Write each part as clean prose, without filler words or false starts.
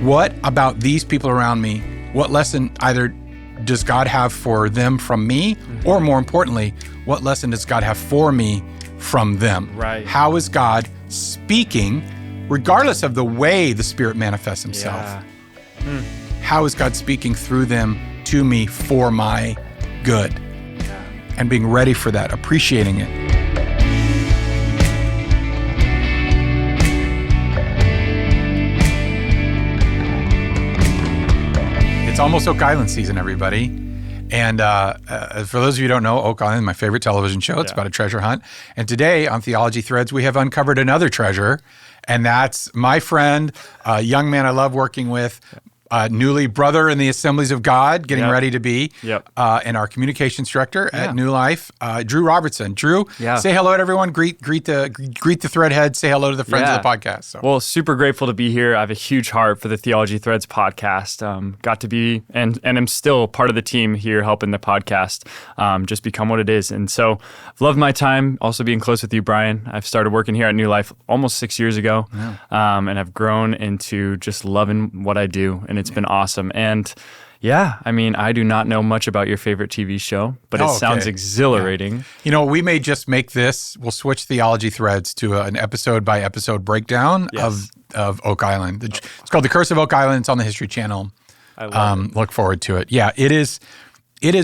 what about these people around me? What lesson either does God have for them from me, or more importantly, what lesson does God have for me from them? Right. How is God speaking, regardless of the way the Spirit manifests himself? Yeah. How is God speaking through them to me for my good? Yeah. And being ready for that, appreciating it. It's almost Oak Island season, everybody. And for those of you who don't know, Oak Island, my favorite television show. It's about a treasure hunt. And today on Theology Threads, we have uncovered another treasure. And that's my friend, a young man I love working with, newly brother in the Assemblies of God, getting ready to be, and our communications director at New Life, Drew Robertson. Drew, say hello to everyone. Greet the thread head. Say hello to the friends of the podcast. So. Well, super grateful to be here. I have a huge heart for the Theology Threads podcast. Got to be and I'm still part of the team here helping the podcast just become what it is. And so I've loved my time also being close with you, Brian. I've started working here at New Life almost 6 years ago, and I've grown into just loving what I do. And it's been awesome. And I do not know much about your favorite TV show, but it sounds exhilarating. Yeah. You know, we may just make this, we'll switch Theology Threads to an episode by episode breakdown of Oak Island. It's called The Curse of Oak Island. It's on the History Channel. I love it. Look forward to it. Yeah, it is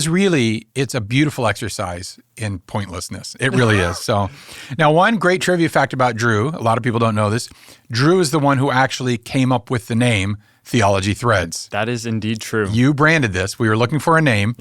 really, it's a beautiful exercise in pointlessness. It really is. So now, one great trivia fact about Drew, a lot of people don't know this, Drew is the one who actually came up with the name Theology Threads. That is indeed true. You branded this. We were looking for a name.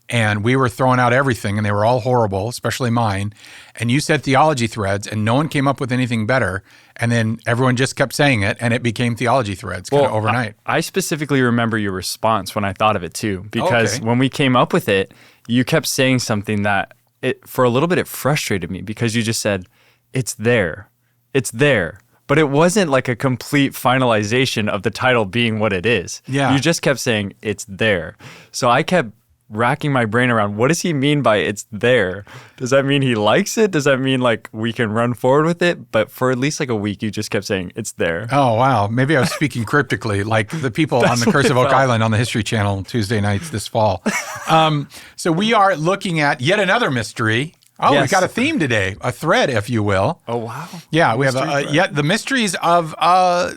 And we were throwing out everything, and they were all horrible, especially mine. And you said Theology Threads, and no one came up with anything better. And then everyone just kept saying it, and it became Theology Threads kind of overnight. I specifically remember your response when I thought of it too, because when we came up with it, you kept saying something that for a little bit it frustrated me, because you just said, it's there. It's there. But it wasn't like a complete finalization of the title being what it is. You just kept saying, it's there. So I kept racking my brain around, what does he mean by it's there? Does that mean he likes it? Does that mean like we can run forward with it? But for at least like a week, you just kept saying, it's there. Oh, wow. Maybe I was speaking cryptically, like the people on The Curse of Oak Island on the History Channel Tuesday nights this fall. So we are looking at yet another mystery. Oh, we've got a theme today, a thread, if you will. Oh, wow. Yeah, we have the mysteries of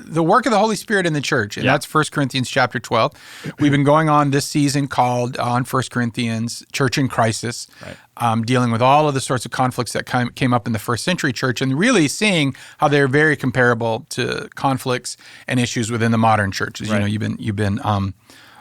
the work of the Holy Spirit in the church, and that's 1 Corinthians chapter 12. We've been going on this season called on 1 Corinthians, Church in Crisis, dealing with all of the sorts of conflicts that came up in the first century church, and really seeing how they're very comparable to conflicts and issues within the modern church. As you know, you've been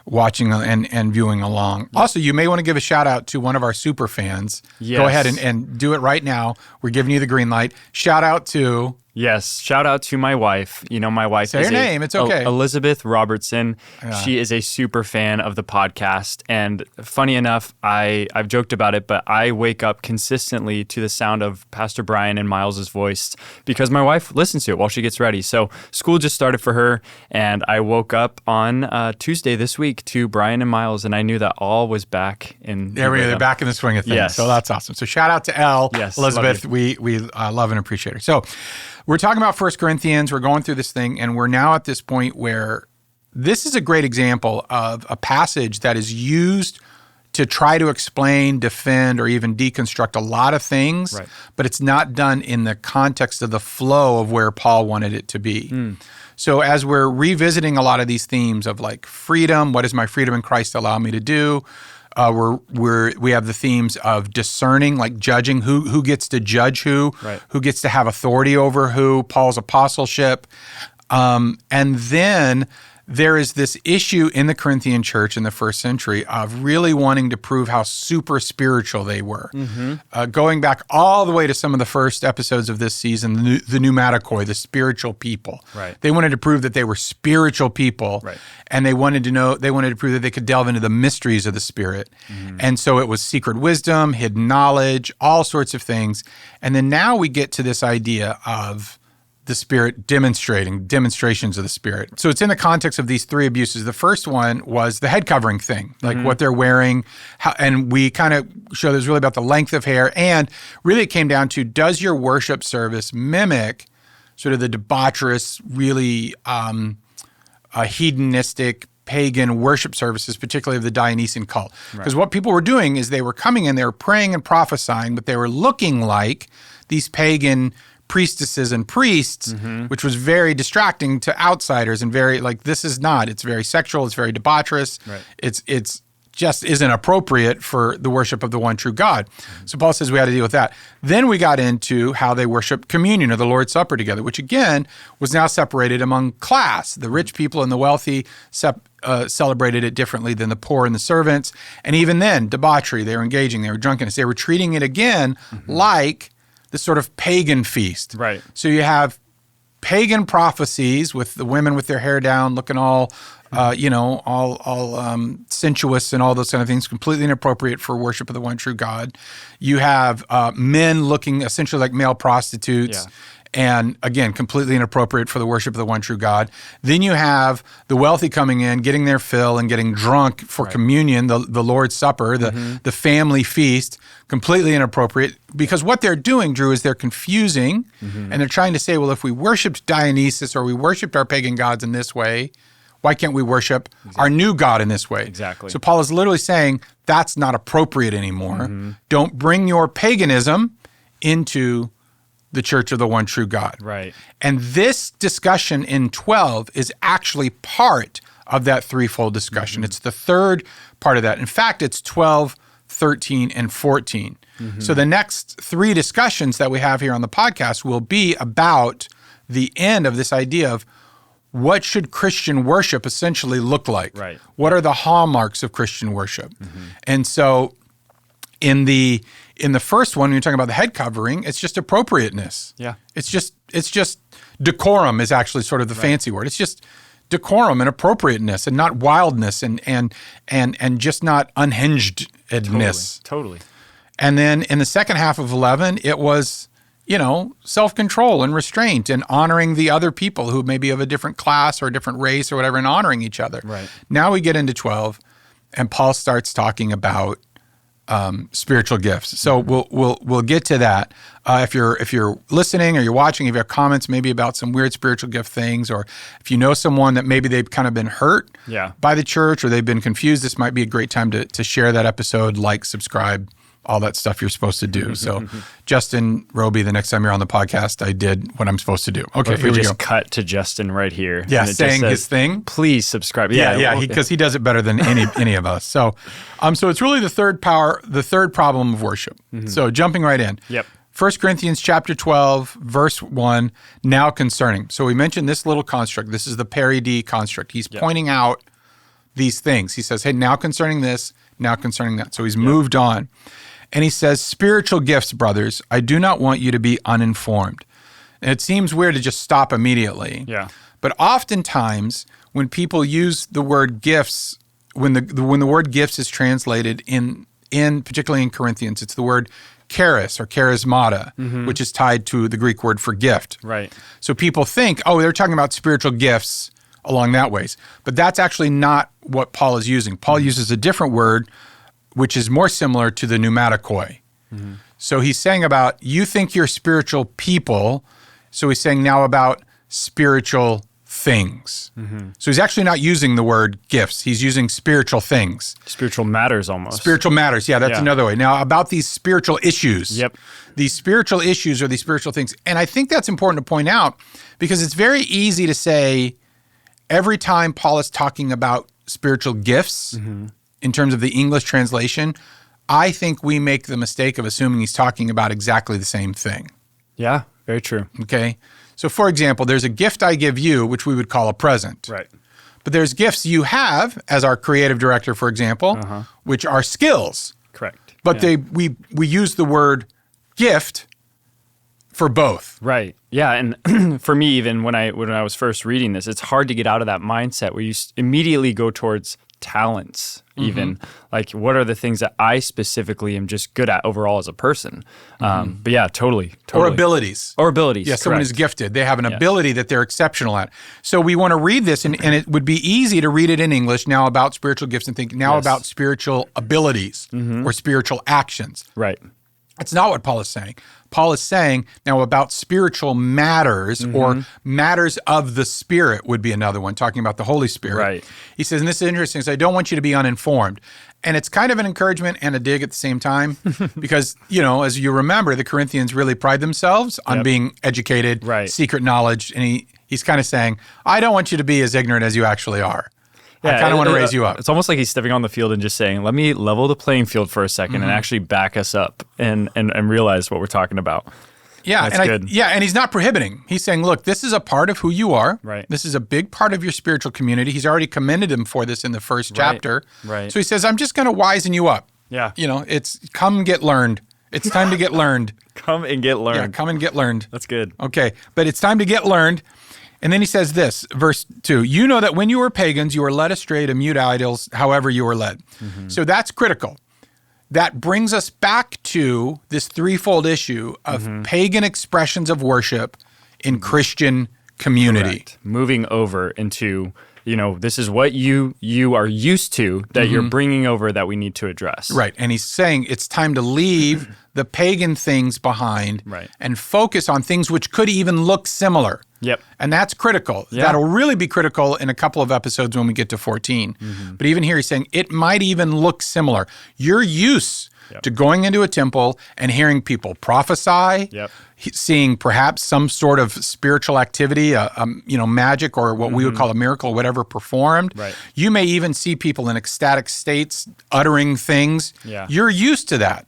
watching and viewing along. Also, you may want to give a shout out to one of our super fans. Go ahead and do it right now. We're giving you the green light. Shout out to... Yes, shout out to my wife. You know, my wife is her name. It's okay. Elizabeth Robertson. She is a super fan of the podcast. And funny enough, I've joked about it, but I wake up consistently to the sound of Pastor Brian and Miles's voice because my wife listens to it while she gets ready. So school just started for her, and I woke up on Tuesday this week to Brian and Miles, and I knew that all was back in. They're back in the swing of things. Yes. So that's awesome. So shout out to Elizabeth. We love and appreciate her. So we're talking about 1 Corinthians. We're going through this thing, and we're now at this point where this is a great example of a passage that is used to try to explain, defend, or even deconstruct a lot of things, but it's not done in the context of the flow of where Paul wanted it to be. So as we're revisiting a lot of these themes of like freedom, what does my freedom in Christ allow me to do? We have the themes of discerning, like judging who gets to judge who gets to have authority over who, Paul's apostleship. And then there is this issue in the Corinthian church in the first century of really wanting to prove how super spiritual they were. Going back all the way to some of the first episodes of this season, the pneumatikoi, the spiritual people. They wanted to prove that they were spiritual people, and they wanted to prove that they could delve into the mysteries of the Spirit. And so it was secret wisdom, hidden knowledge, all sorts of things. And then now we get to this idea of the Spirit demonstrations of the Spirit. So it's in the context of these three abuses. The first one was the head covering thing, like what they're wearing. And we kind of show this really about the length of hair. And really it came down to, does your worship service mimic sort of the debaucherous, really hedonistic, pagan worship services, particularly of the Dionysian cult. Because what people were doing is they were coming in, they were praying and prophesying, but they were looking like these pagan priestesses and priests, which was very distracting to outsiders and very this is not. It's very sexual. It's very debaucherous. Right. It's just isn't appropriate for the worship of the one true God. So Paul says we had to deal with that. Then we got into how they worshiped communion or the Lord's Supper together, which again was now separated among class. The rich people and the wealthy celebrated it differently than the poor and the servants. And even then, debauchery, they were engaging, they were drunkenness. They were treating it again like this sort of pagan feast. Right. So you have pagan prophecies with the women with their hair down, looking all sensuous and all those kind of things, completely inappropriate for worship of the one true God. You have men looking essentially like male prostitutes, and again, completely inappropriate for the worship of the one true God. Then you have the wealthy coming in, getting their fill and getting drunk for communion, the Lord's Supper, the family feast, completely inappropriate, because what they're doing, Drew, is they're confusing, and they're trying to say, well, if we worshiped Dionysus or we worshiped our pagan gods in this way, why can't we worship our new God in this way? Exactly. So Paul is literally saying that's not appropriate anymore. Don't bring your paganism into the church of the one true God. Right. And this discussion in 12 is actually part of that threefold discussion. It's the third part of that. In fact, it's 12, 13, and 14. So the next three discussions that we have here on the podcast will be about the end of this idea of what should Christian worship essentially look like? Right. What are the hallmarks of Christian worship? And so in the first one, when you're talking about the head covering, it's just appropriateness. Yeah. It's just decorum is actually sort of the fancy word. It's just decorum and appropriateness and not wildness and just not unhingedness. Totally. And then in the second half of 11, it was self-control and restraint and honoring the other people who may be of a different class or a different race or whatever, and honoring each other. Right. Now we get into 12, and Paul starts talking about spiritual gifts. So we'll get to that. If you're listening or you're watching, if you have comments maybe about some weird spiritual gift things, or if you know someone that maybe they've kind of been hurt by the church or they've been confused, this might be a great time to share that episode, subscribe, all that stuff you're supposed to do. So Justin Roby, the next time you're on the podcast, I did what I'm supposed to do. Okay, if here we we just go. cut to Justin right here. Yeah, and it saying just says, his thing. Please subscribe. Because he does it better than any of us. So it's really the third problem of worship. So jumping right in. Yep. 1 Corinthians chapter 12, verse 1, now concerning. So we mentioned this little construct. This is the peri construct. He's pointing out these things. He says, hey, now concerning this, now concerning that. So he's moved on. And he says, spiritual gifts, brothers, I do not want you to be uninformed. And it seems weird to just stop immediately. Yeah. But oftentimes, when people use the word gifts, when the word gifts is translated in particularly in Corinthians, it's the word charis or charismata, which is tied to the Greek word for gift. Right. So people think, they're talking about spiritual gifts along that ways. But that's actually not what Paul is using. Paul uses a different word, which is more similar to the pneumatikoi. So he's saying about, you think you're spiritual people, so he's saying now about spiritual things. So he's actually not using the word gifts, he's using spiritual things. Spiritual matters almost. Spiritual matters, that's another way. Now about these spiritual issues. Yep. These spiritual issues or these spiritual things. And I think that's important to point out because it's very easy to say every time Paul is talking about spiritual gifts, in terms of the English translation, I think we make the mistake of assuming he's talking about exactly the same thing. Yeah, very true. Okay? So for example, there's a gift I give you, which we would call a present. Right. But there's gifts you have, as our creative director, for example, which are skills. Correct. But we use the word gift for both. Right. Yeah, and for me, even when I was first reading this, it's hard to get out of that mindset where you immediately go towards talents, even like what are the things that I specifically am just good at overall as a person. But yeah, totally. Or abilities. Yeah, someone is gifted. They have an ability that they're exceptional at. So we want to read this, and it would be easy to read it in English now about spiritual gifts and think now about spiritual abilities or spiritual actions. Right. That's not what Paul is saying. Paul is saying now about spiritual matters or matters of the Spirit would be another one, talking about the Holy Spirit. Right. He says, and this is interesting, so I don't want you to be uninformed. And it's kind of an encouragement and a dig at the same time because, as you remember, the Corinthians really pride themselves on being educated, secret knowledge. And he's kind of saying, I don't want you to be as ignorant as you actually are. I kind of want to raise you up. It's almost like he's stepping on the field and just saying, let me level the playing field for a second and actually back us up and realize what we're talking about. Yeah, That's good. And he's not prohibiting. He's saying, look, this is a part of who you are. Right. This is a big part of your spiritual community. He's already commended him for this in the first chapter. Right. So he says, I'm just going to wisen you up. Yeah. It's come get learned. It's time to get learned. Come and get learned. Yeah, come and get learned. That's good. Okay, but it's time to get learned. And then he says this, verse 2, you know that when you were pagans, you were led astray to mute idols, however you were led. So that's critical. That brings us back to this threefold issue of pagan expressions of worship in Christian community. Correct. Moving over into, this is what you are used to that you're bringing over that we need to address. Right. And he's saying it's time to leave the pagan things behind and focus on things which could even look similar. Yep. And that's critical. Yeah. That'll really be critical in a couple of episodes when we get to 14. But even here he's saying it might even look similar. You're used to going into a temple and hearing people prophesy, seeing perhaps some sort of spiritual activity, magic or what we would call a miracle, whatever performed. Right. You may even see people in ecstatic states uttering things. Yeah. You're used to that,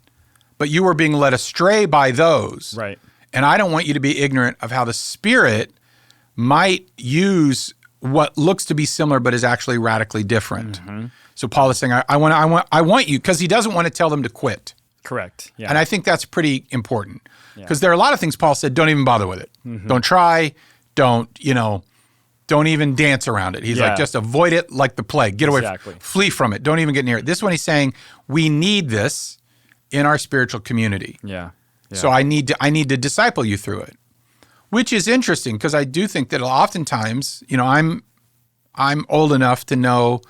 but you were being led astray by those. Right. And I don't want you to be ignorant of how the Spirit might use what looks to be similar but is actually radically different. So Paul is saying, I want you, because he doesn't want to tell them to quit. Correct. Yeah. And I think that's pretty important because there are a lot of things Paul said, don't even bother with it. Don't try, don't even dance around it. He's like, just avoid it like the plague. Get away, flee from it. Don't even get near it. This one he's saying, we need this in our spiritual community. Yeah. So I need to disciple you through it. Which is interesting because I do think that oftentimes, I'm old enough to know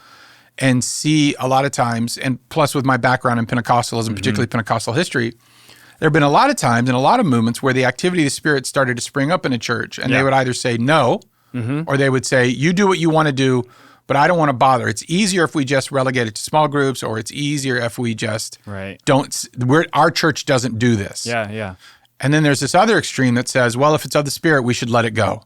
and see a lot of times, and plus with my background in Pentecostalism, particularly Pentecostal history, there have been a lot of times and a lot of movements where the activity of the Spirit started to spring up in a church, and they would either say no, or they would say, you do what you want to do, but I don't want to bother. It's easier if we just relegate it to small groups, or it's easier if we just our church doesn't do this. Yeah. And then there's this other extreme that says, well, if it's of the Spirit, we should let it go.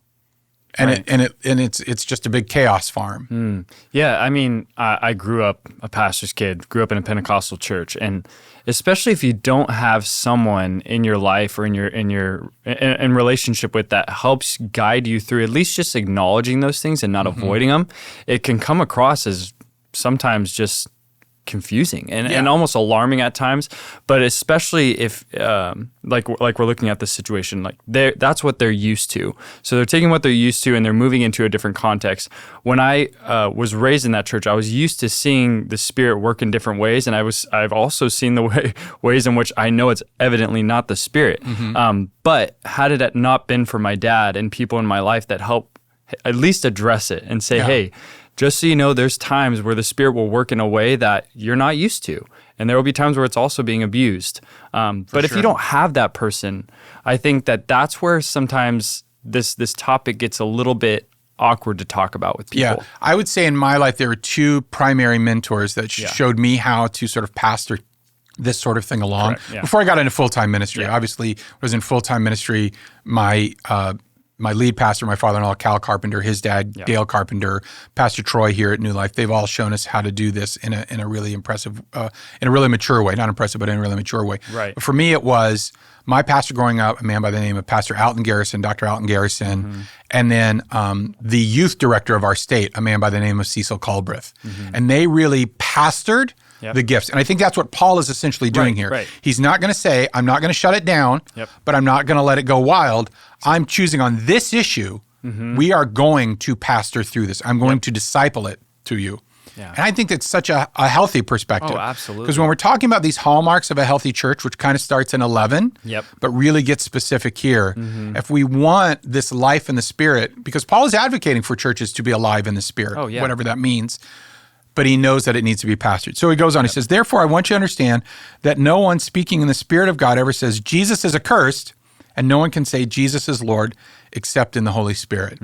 And it's just a big chaos farm. Yeah, I mean, I grew up a pastor's kid, grew up in a Pentecostal church, and especially if you don't have someone in your life or in relationship with that helps guide you through at least just acknowledging those things and not avoiding them, it can come across as sometimes just confusing and almost alarming at times, but especially if like we're looking at this situation, like that's what they're used to. So they're taking what they're used to and they're moving into a different context. When I was raised in that church, I was used to seeing the Spirit work in different ways, and I've also seen the ways in which I know it's evidently not the Spirit. But had it not been for my dad and people in my life that help at least address it and say, hey, just so you know, there's times where the Spirit will work in a way that you're not used to. And there will be times where it's also being abused. But if you don't have that person, I think that's where sometimes this topic gets a little bit awkward to talk about with people. Yeah, I would say in my life, there were two primary mentors that showed me how to sort of pastor this sort of thing along. Before I got into full-time ministry, obviously I was in full-time ministry. My lead pastor, my father-in-law, Cal Carpenter, his dad, Dale Carpenter, Pastor Troy here at New Life, they've all shown us how to do this in a really impressive, in a really mature way. Not impressive, but in a really mature way. Right. But for me, it was my pastor growing up, a man by the name of Pastor Alton Garrison, Dr. Alton Garrison, and then the youth director of our state, a man by the name of Cecil Culbreth. And they really pastored the gifts. And I think that's what Paul is essentially doing here. Right. He's not going to say, I'm not going to shut it down, but I'm not going to let it go wild. I'm choosing on this issue, we are going to pastor through this. I'm going to disciple it to you. And I think that's such a healthy perspective. Oh, absolutely. Because when we're talking about these hallmarks of a healthy church, which kind of starts in 11, but really gets specific here, if we want this life in the Spirit, because Paul is advocating for churches to be alive in the Spirit, whatever that means, but he knows that it needs to be pastored. So he goes on, he says, therefore, I want you to understand that no one speaking in the Spirit of God ever says Jesus is accursed, and no one can say Jesus is Lord except in the Holy Spirit.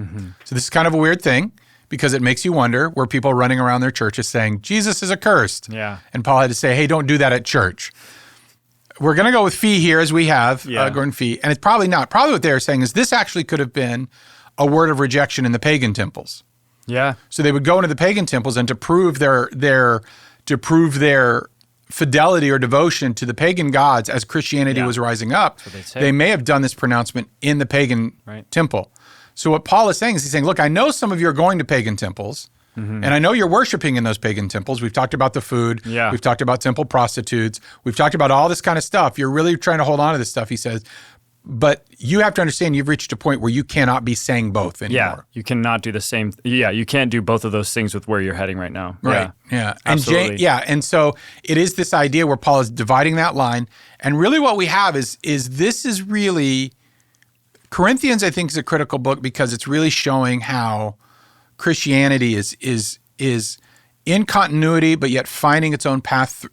So this is kind of a weird thing because it makes you wonder where people running around their churches saying Jesus is accursed. Yeah. And Paul had to say, hey, don't do that at church. We're going to go with fee here as we have, Gordon Fee. And it's probably not. Probably what they're saying is this actually could have been a word of rejection in the pagan temples. Yeah. So they would go into the pagan temples and to prove their fidelity or devotion to the pagan gods as Christianity was rising up, they may have done this pronouncement in the pagan temple. So what Paul is saying is he's saying, look, I know some of you are going to pagan temples, and I know you're worshiping in those pagan temples. We've talked about the food. Yeah. We've talked about temple prostitutes. We've talked about all this kind of stuff. You're really trying to hold on to this stuff, he says. But you have to understand you've reached a point where you cannot be saying both anymore. Yeah, you cannot do the same. You can't do both of those things with where you're heading right now. Right. Yeah. Absolutely. And so it is this idea where Paul is dividing that line. And really what we have is this is really, Corinthians I think is a critical book because it's really showing how Christianity is in continuity, but yet finding its own path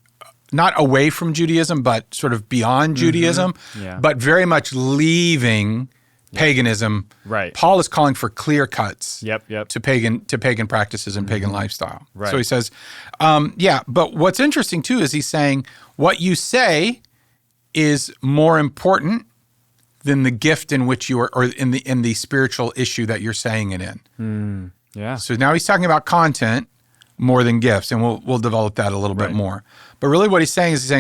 not away from Judaism, but sort of beyond Judaism, but very much leaving paganism. Right. Paul is calling for clear cuts to pagan practices and pagan lifestyle. Right. So he says, but what's interesting too is he's saying what you say is more important than the gift in which you are, or in the spiritual issue that you're saying it in. Yeah. So now he's talking about content more than gifts, and we'll develop that a little bit more. But really what he's saying is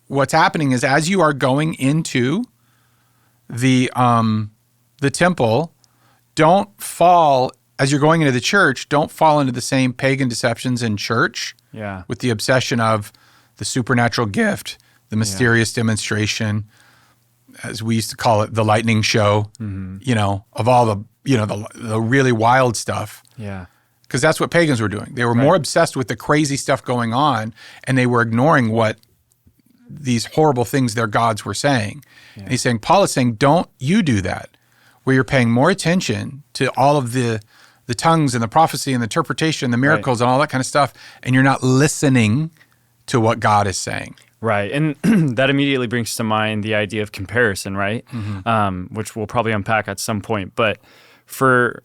what's happening is as you are going into the temple, don't fall, as you're going into the church, don't fall into the same pagan deceptions in church with the obsession of the supernatural gift, the mysterious demonstration, as we used to call it, the lightning show, of all the really wild stuff. Yeah. Because that's what pagans were doing. They were more obsessed with the crazy stuff going on, and they were ignoring what these horrible things their gods were saying. Yeah. And he's saying, Paul is saying, don't you do that, where you're paying more attention to all of the tongues and the prophecy and the interpretation, the miracles and all that kind of stuff, and you're not listening to what God is saying. Right. And that immediately brings to mind the idea of comparison, right? Which we'll probably unpack at some point. But for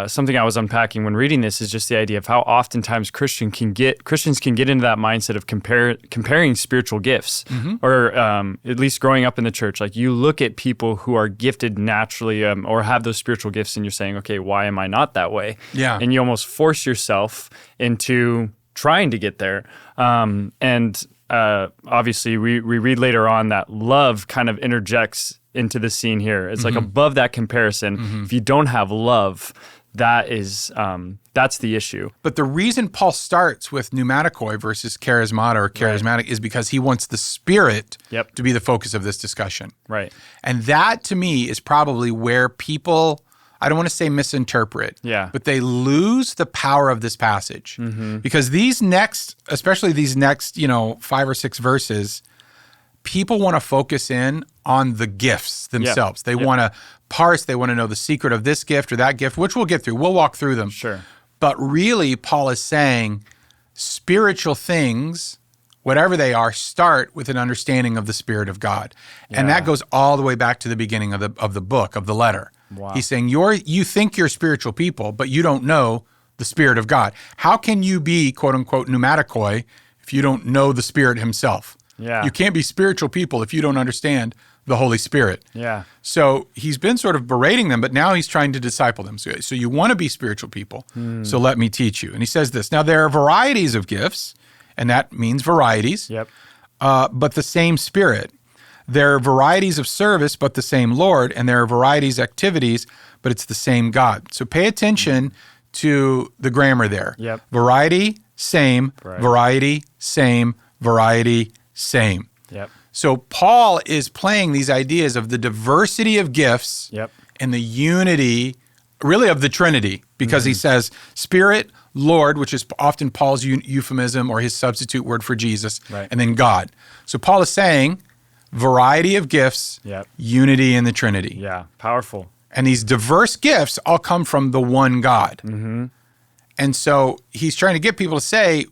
something I was unpacking when reading this is just the idea of how oftentimes Christians can get into that mindset of comparing spiritual gifts, or at least growing up in the church. Like you look at people who are gifted naturally or have those spiritual gifts, and you're saying, okay, why am I not that way? Yeah. And you almost force yourself into trying to get there. Obviously, we read later on that love kind of interjects into the scene here. It's like above that comparison. If you don't have love, that's the issue. But the reason Paul starts with pneumatikoi versus charismata or charismatic is because he wants the Spirit to be the focus of this discussion. Right. And that, to me, is probably where people, I don't want to say misinterpret, but they lose the power of this passage. Because especially these next, 5 or 6 verses, people want to focus in on the gifts themselves. They want to parse, they want to know the secret of this gift or that gift, which we'll get through. We'll walk through them. Sure. But really, Paul is saying spiritual things, whatever they are, start with an understanding of the Spirit of God. And that goes all the way back to the beginning of the book, of the letter. Wow. He's saying you think you're spiritual people, but you don't know the Spirit of God. How can you be, quote unquote, pneumatikoi if you don't know the Spirit himself? Yeah. You can't be spiritual people if you don't understand the Holy Spirit. Yeah. So he's been sort of berating them, but now he's trying to disciple them. So you want to be spiritual people, so let me teach you. And he says this, now there are varieties of gifts, and that means varieties, but the same Spirit. There are varieties of service, but the same Lord, and there are varieties of activities, but it's the same God. So pay attention to the grammar there. Variety, same, variety, same, variety, same. So Paul is playing these ideas of the diversity of gifts and the unity, really of the Trinity, because he says Spirit, Lord, which is often Paul's euphemism or his substitute word for Jesus, and then God. So Paul is saying variety of gifts, unity in the Trinity. Yeah, powerful. And these diverse gifts all come from the one God. And so he's trying to get people to say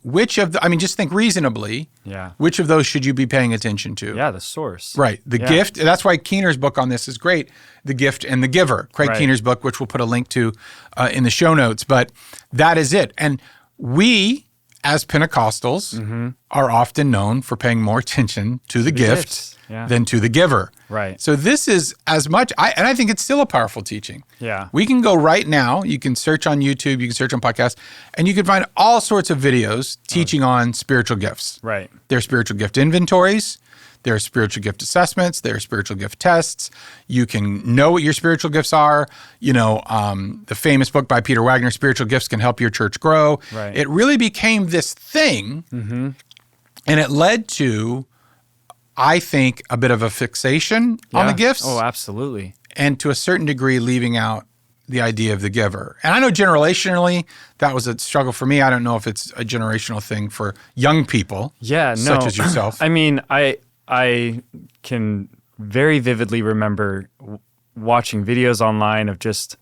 just think reasonably. Yeah. Which of those should you be paying attention to? Yeah, the source. Right. The gift. That's why Keener's book on this is great. The Gift and the Giver. Craig Keener's book, which we'll put a link to in the show notes. But that is it. And we, as Pentecostals, are often known for paying more attention to the gift than to the giver. Right. So this is as much, and I think it's still a powerful teaching. Yeah. We can go right now, you can search on YouTube, you can search on podcasts, and you can find all sorts of videos teaching on spiritual gifts. Right. There are spiritual gift inventories, there are spiritual gift assessments, there are spiritual gift tests. You can know what your spiritual gifts are. The famous book by Peter Wagner, Spiritual Gifts Can Help Your Church Grow. Right. It really became this thing, and it led to, I think, a bit of a fixation on the gifts. Oh, absolutely. And to a certain degree, leaving out the idea of the giver. And I know generationally, that was a struggle for me. I don't know if it's a generational thing for young people, such as yourself. I mean, I can very vividly remember watching videos online of just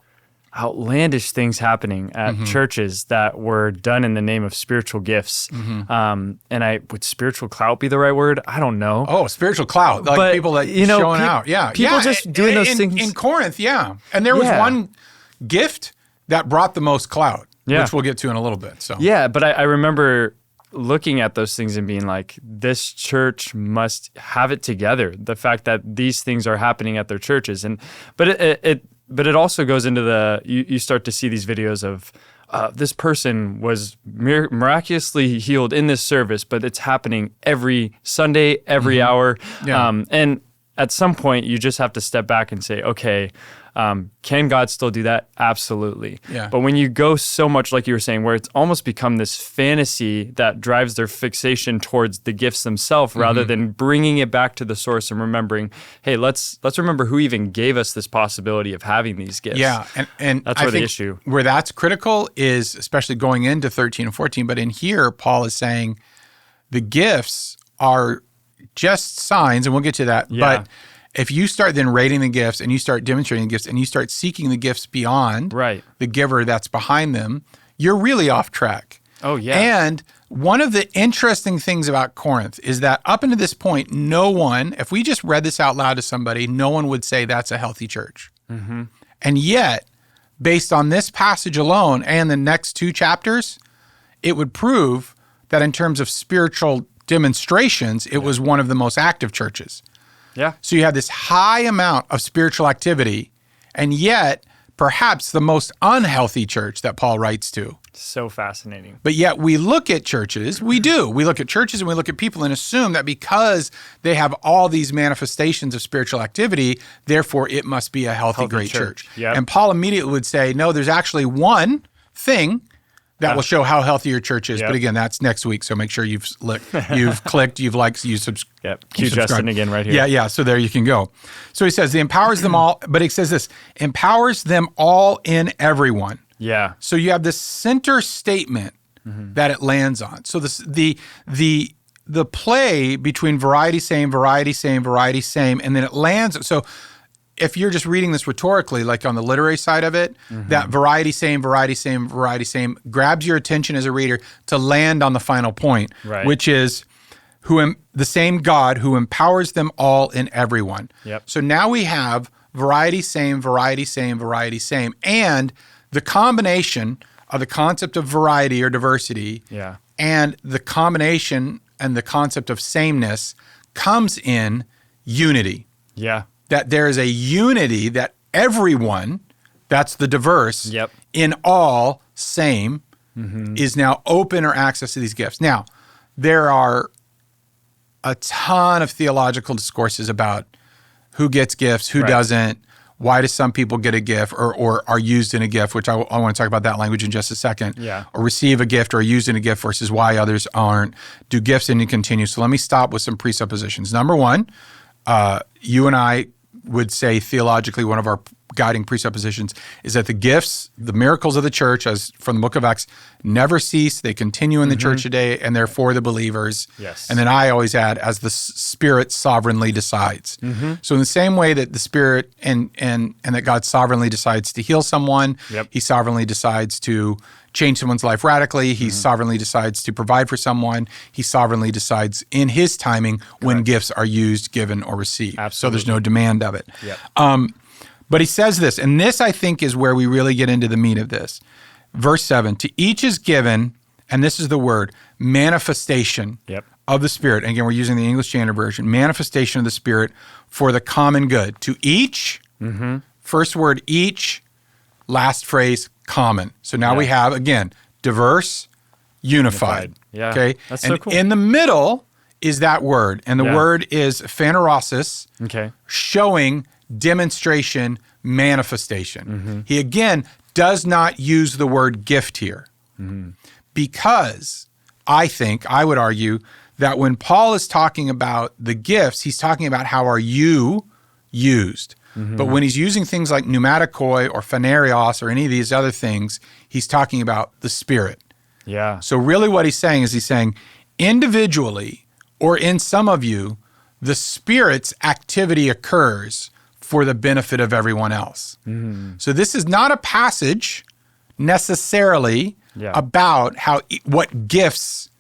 outlandish things happening at churches that were done in the name of spiritual gifts. And would spiritual clout be the right word? I don't know. Oh, spiritual clout. Like but, people that showing out. Yeah. People just doing those things. In Corinth, And there was one gift that brought the most clout, which we'll get to in a little bit. So yeah, but I remember looking at those things and being like, this church must have it together. The fact that these things are happening at their churches. But it also goes into you start to see these videos of this person was miraculously healed in this service, but it's happening every Sunday, every hour. Yeah. And at some point, you just have to step back and say, okay, can God still do that? Absolutely. Yeah. But when you go so much, like you were saying, where it's almost become this fantasy that drives their fixation towards the gifts themselves, rather than bringing it back to the source and remembering, hey, let's remember who even gave us this possibility of having these gifts. Yeah, and that's where the issue. Where that's critical is especially going into 13 and 14. But in here, Paul is saying the gifts are just signs, and we'll get to that. Yeah. But if you start then rating the gifts and you start demonstrating the gifts and you start seeking the gifts beyond the giver that's behind them, you're really off track. Oh, yeah. And one of the interesting things about Corinth is that up until this point, no one, if we just read this out loud to somebody, no one would say that's a healthy church. And yet, based on this passage alone and the next two chapters, it would prove that in terms of spiritual demonstrations, it was one of the most active churches. Yeah. So you have this high amount of spiritual activity, and yet perhaps the most unhealthy church that Paul writes to. So fascinating. But yet we look at churches, we look at churches and we look at people and assume that because they have all these manifestations of spiritual activity, therefore it must be a healthy great church. Yep. And Paul immediately would say, no, there's actually one thing that will show how healthy your church is. But again, that's next week. So make sure you've clicked, you've liked, you subscribed. Yep. Cue Justin again right here. Yeah. So there you can go. So he says, he empowers them all, but he says this, empowers them all in everyone. Yeah. So you have this center statement that it lands on. So this the play between variety, same, and then it lands. So if you're just reading this rhetorically, like on the literary side of it, that variety, same grabs your attention as a reader to land on the final point, which is the same God who empowers them all in everyone. Yep. So now we have variety, same, and the combination of the concept of variety or diversity and the combination and the concept of sameness comes in unity. Yeah. That there is a unity that everyone, that's the diverse, in all same, is now open or access to these gifts. Now, there are a ton of theological discourses about who gets gifts, who doesn't, why do some people get a gift or are used in a gift, which I want to talk about that language in just a second, or receive a gift or are used in a gift versus why others aren't. Do gifts and continue? So let me stop with some presuppositions. Number one, you and I would say theologically one of our guiding presuppositions, is that the gifts, the miracles of the church, as from the book of Acts, never cease. They continue in the church today, and they're for the believers. Yes. And then I always add, as the Spirit sovereignly decides. So in the same way that the Spirit and that God sovereignly decides to heal someone, he sovereignly decides to change someone's life radically, he sovereignly decides to provide for someone, he sovereignly decides in his timing when gifts are used, given, or received. Absolutely. So there's no demand of it. But he says this, and this I think is where we really get into the meat of this. Verse 7, to each is given, and this is the word, manifestation of the Spirit. And again, we're using the English Standard Version, manifestation of the Spirit for the common good. To each, first word each, last phrase common. So now we have, again, diverse, unified. Yeah. Okay? That's and so cool. in the middle is that word, and the word is phanerosis, showing, demonstration, manifestation. He again does not use the word gift here because I would argue that when Paul is talking about the gifts, he's talking about how are you used. But when he's using things like pneumatikoi or phanerios or any of these other things, he's talking about the Spirit. Yeah. So really what he's saying individually or in some of you, the Spirit's activity occurs for the benefit of everyone else. So this is not a passage necessarily about what gifts,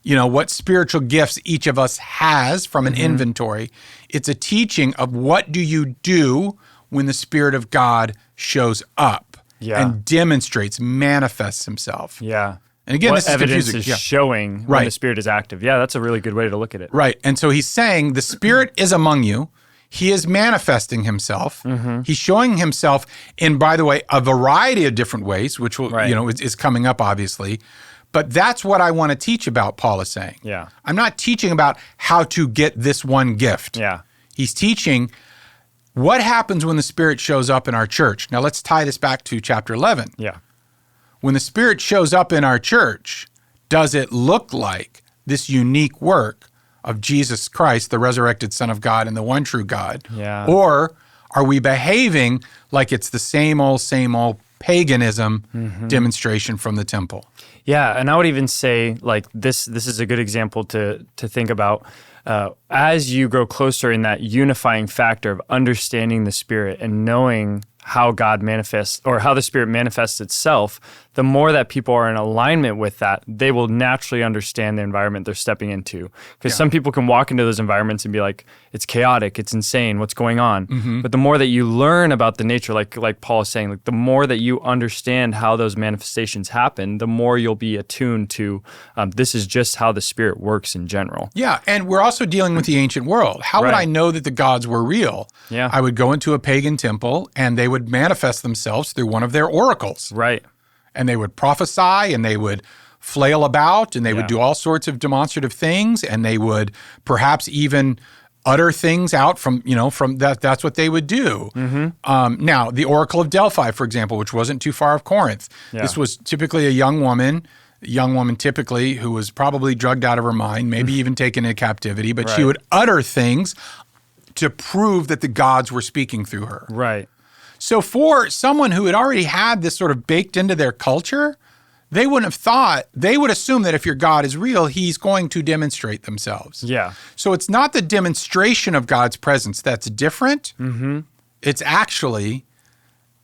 what spiritual gifts each of us has from an inventory. It's a teaching of what do you do when the Spirit of God shows up and demonstrates, manifests himself. Yeah. And again, what this is evidence confusing. is showing when the Spirit is active. Yeah, that's a really good way to look at it. Right. And so he's saying the Spirit is among you. He is manifesting himself. He's showing himself in, by the way, a variety of different ways, which will, is coming up, obviously. But that's what I want to teach about, Paul is saying. Yeah. I'm not teaching about how to get this one gift. Yeah. He's teaching what happens when the Spirit shows up in our church. Now, let's tie this back to chapter 11. Yeah. When the Spirit shows up in our church, does it look like this unique work of Jesus Christ, the resurrected Son of God and the one true God? Yeah. Or are we behaving like it's the same old paganism demonstration from the temple? Yeah, and I would even say like this is a good example to think about. As you grow closer in that unifying factor of understanding the Spirit and knowing how God manifests or how the Spirit manifests itself, the more that people are in alignment with that, they will naturally understand the environment they're stepping into. Because some people can walk into those environments and be like, it's chaotic, it's insane, what's going on? But the more that you learn about the nature, like Paul is saying, like the more that you understand how those manifestations happen, the more you'll be attuned to this is just how the Spirit works in general. Yeah, and we're also dealing with the ancient world. How would I know that the gods were real? Yeah. I would go into a pagan temple and they would manifest themselves through one of their oracles. Right. And they would prophesy and they would flail about and they would do all sorts of demonstrative things and they would perhaps even utter things out from that. That's what they would do. Now, the Oracle of Delphi, for example, which wasn't too far of Corinth. This was typically a young woman typically who was probably drugged out of her mind, maybe even taken into captivity, but she would utter things to prove that the gods were speaking through her. Right. So for someone who had already had this sort of baked into their culture, they wouldn't have thought, they would assume that if your God is real, he's going to demonstrate themselves. Yeah. So it's not the demonstration of God's presence that's different. It's actually,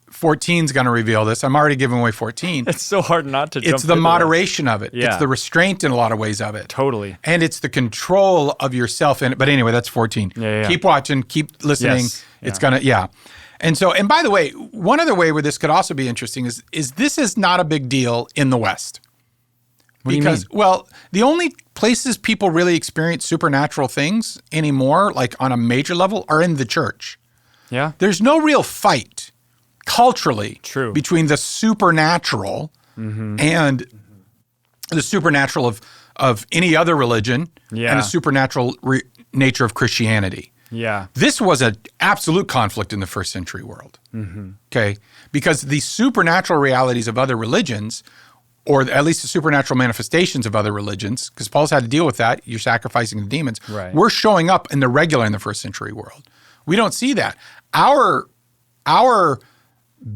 14 is going to reveal this. I'm already giving away 14. It's so hard not to jump It's the into moderation of it. Yeah. It's the restraint in a lot of ways of it. Totally. And it's the control of yourself in it. But anyway, that's 14. Yeah. Keep watching, keep listening. Yes. It's going to, And by the way, one other way where this could also be interesting is this is not a big deal in the West. What do you mean? Well, the only places people really experience supernatural things anymore, like on a major level, are in the church. Yeah. There's no real fight culturally between the supernatural and the supernatural of any other religion and the supernatural nature of Christianity. Yeah. This was an absolute conflict in the first century world, okay? Because the supernatural realities of other religions, or at least the supernatural manifestations of other religions, because Paul's had to deal with that, you're sacrificing the demons, were showing up in the regular in the first century world. We don't see that. Our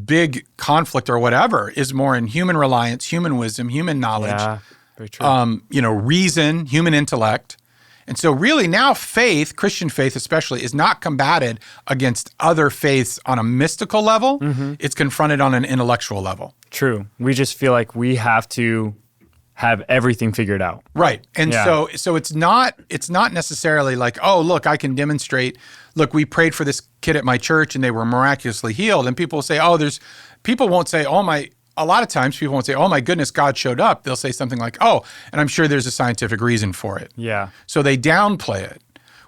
big conflict or whatever is more in human reliance, human wisdom, human knowledge, very true. Reason, human intellect. And so really now faith, Christian faith especially, is not combated against other faiths on a mystical level. It's confronted on an intellectual level. True. We just feel like we have to have everything figured out. Right. And so it's not necessarily like, oh, look, I can demonstrate, look, we prayed for this kid at my church and they were miraculously healed. And people will say, people won't say, a lot of times people won't say, oh my goodness, God showed up. They'll say something like, oh, and I'm sure there's a scientific reason for it. Yeah. So they downplay it.